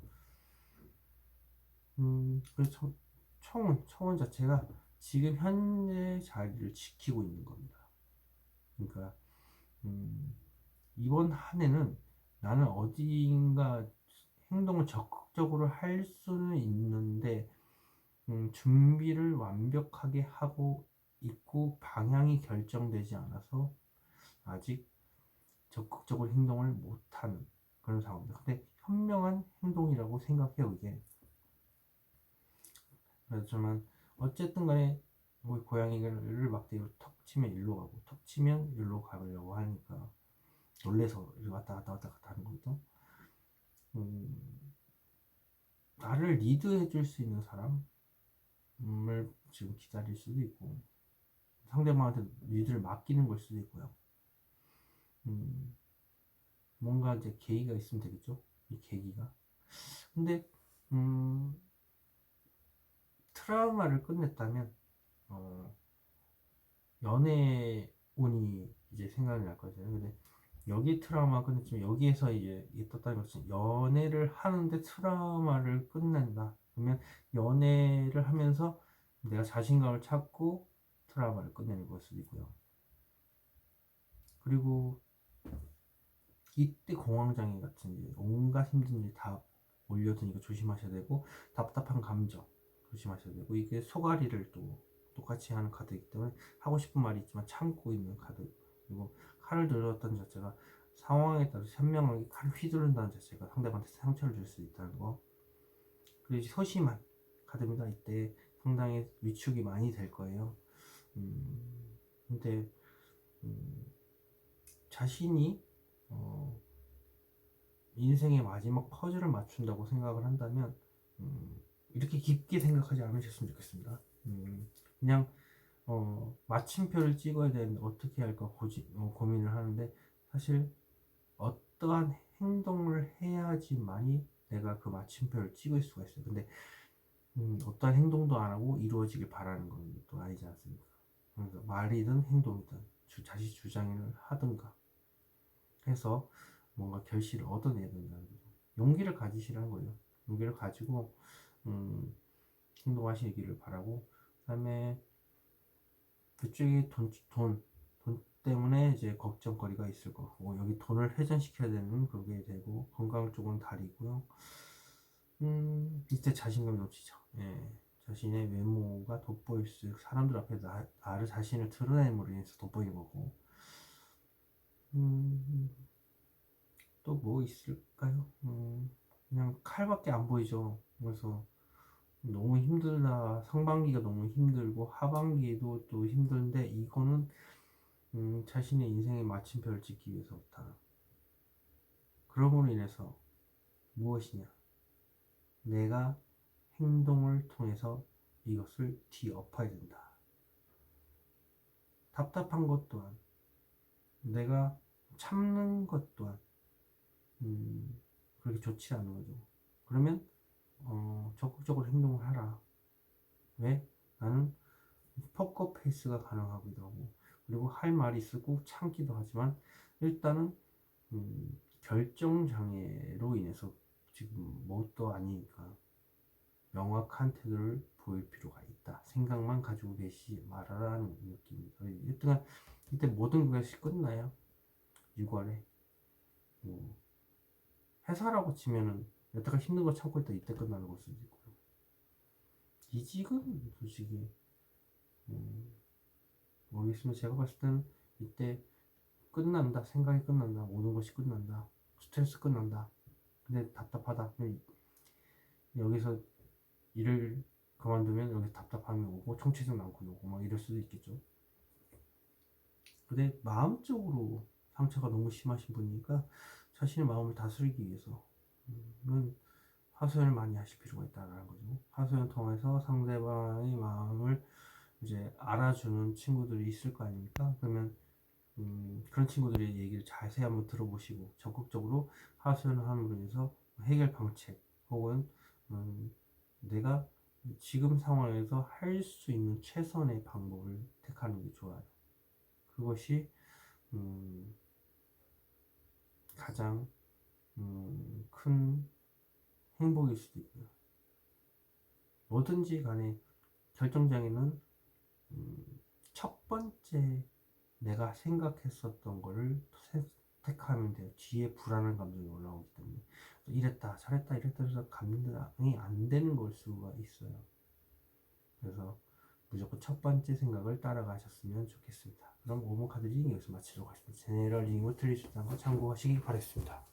[SPEAKER 1] 그래서 청원 자체가 지금 현재 자리를 지키고 있는 겁니다. 그러니까 이번 한 해는 나는 어디인가 행동을 적극적으로 할 수는 있는데 준비를 완벽하게 하고 있고 방향이 결정되지 않아서 아직 적극적으로 행동을 못하는 그런 상황입니다. 근데 현명한 행동이라고 생각해요, 이게. 그렇지만 어쨌든 간에 뭐 고양이를 막대기로 턱 치면 일로 가고 턱 치면 일로 가려고 하니까 놀래서 왔다 갔다 왔다 갔다 하는 거죠. 나를 리드해 줄 수 있는 사람을 지금 기다릴 수도 있고 상대방한테 리드를 맡기는 걸 수도 있고요. 뭔가 이제 계기가 있으면 되겠죠. 이 계기가. 근데 트라우마를 끝냈다면 연애운이 이제 생각이 날 거잖아요. 근데 여기 트라우마 끝냈지만 여기에서 이제 떴다는 것은 연애를 하는데 트라우마를 끝낸다. 그러면 연애를 하면서 내가 자신감을 찾고 트라우마를 끝내는 걸 수도 있고요. 그리고 이때 공황장애 같은 이제 온갖 힘든 일 다 몰려드니까 조심하셔야 되고 답답한 감정 조심하셔야 되고 이게 소가리를 또 똑같이 하는 카드이기 때문에 하고 싶은 말이 있지만 참고 있는 카드. 그리고 칼을 들었다는 자체가 상황에 따라 현명하게 칼을 휘두른다는 자체가 상대방한테 상처를 줄 수 있다는 거. 그리고 소심한 카드입니다. 이때 상당히 위축이 많이 될 거예요. 근데 자신이 인생의 마지막 퍼즐을 맞춘다고 생각을 한다면 이렇게 깊게 생각하지 않으셨으면 좋겠습니다. 그냥 마침표를 찍어야 되는데 어떻게 할까 고민을 하는데 사실 어떠한 행동을 해야지만이 내가 그 마침표를 찍을 수가 있어요. 근데 어떠한 행동도 안 하고 이루어지길 바라는 건 또 아니지 않습니까? 그래서 말이든 행동이든 자기 주장을 하든가 해서 뭔가 결실을 얻어내야 된다는 거죠. 용기를 가지시라는 거예요. 용기를 가지고 음, 행동하시기를 바라고, 그다음에 그쪽에 돈 때문에 이제 걱정거리가 있을 거고, 여기 돈을 회전시켜야 되는 그게 되고, 건강 쪽은 다리고요. 이때 자신감이 넘치죠. 예. 자신의 외모가 돋보일수록 사람들 앞에 나를 자신을 드러냄으로 인해서 돋보이는 거고, 음, 또 뭐 있을까요? 그냥 칼밖에 안 보이죠. 그래서 너무 힘들다. 상반기가 너무 힘들고 하반기에도 또 힘든데, 이거는 자신의 인생의 마침표를 찍기 위해서부터. 그러므로 인해서 무엇이냐? 내가 행동을 통해서 이것을 뒤엎어야 된다. 답답한 것 또한, 내가 참는 것 또한 그렇게 좋지 않은 거죠. 그러면 적극적으로 행동을 하라. 왜? 나는 포커 페이스가 가능하기도 하고, 그리고 할 말이 있을 꼭 참기도 하지만, 일단은 결정 장애로 인해서 지금 뭣도 아니니까 명확한 태도를 보일 필요가 있다. 생각만 가지고 계시지 말아라는 느낌입니다. 이때 모든 것이 끝나요. 6월에 뭐 회사라고 치면은 여태까 힘든 거 참고 있다 이때 끝나는 걸 수도 있고요. 이직은 솔직히 모르겠으면, 제가 봤을 때는 이때 끝난다, 생각이 끝난다, 모든 것이 끝난다, 스트레스 끝난다. 근데 답답하다. 여기서 일을 그만두면 여기 답답함이 오고 총체적 난국이 오고 막 이럴 수도 있겠죠. 근데 마음적으로 상처가 너무 심하신 분이니까 자신의 마음을 다스리기 위해서 하소연을 많이 하실 필요가 있다는 거죠. 하소연 통해서 상대방의 마음을 이제 알아주는 친구들이 있을 거 아닙니까? 그러면 그런 친구들의 얘기를 자세히 한번 들어보시고 적극적으로 하소연을 함으로 인해서 해결 방책 혹은 내가 지금 상황에서 할 수 있는 최선의 방법을 택하는 게 좋아요. 그것이 가장 큰 행복일 수도 있고요. 뭐든지 간에 결정장애는 첫 번째 내가 생각했었던 거를 택하면 돼요. 뒤에 불안한 감정이 올라오기 때문에. 이랬다 저랬다 이랬다 해서 감당이 안 되는 걸 수가 있어요. 그래서 무조건 첫 번째 생각을 따라가셨으면 좋겠습니다. 그럼 5번 카드 리딩 여기서 마치도록 하겠습니다. 제네럴 리딩을 틀릴 수 있다는 거 참고하시기 바라겠습니다.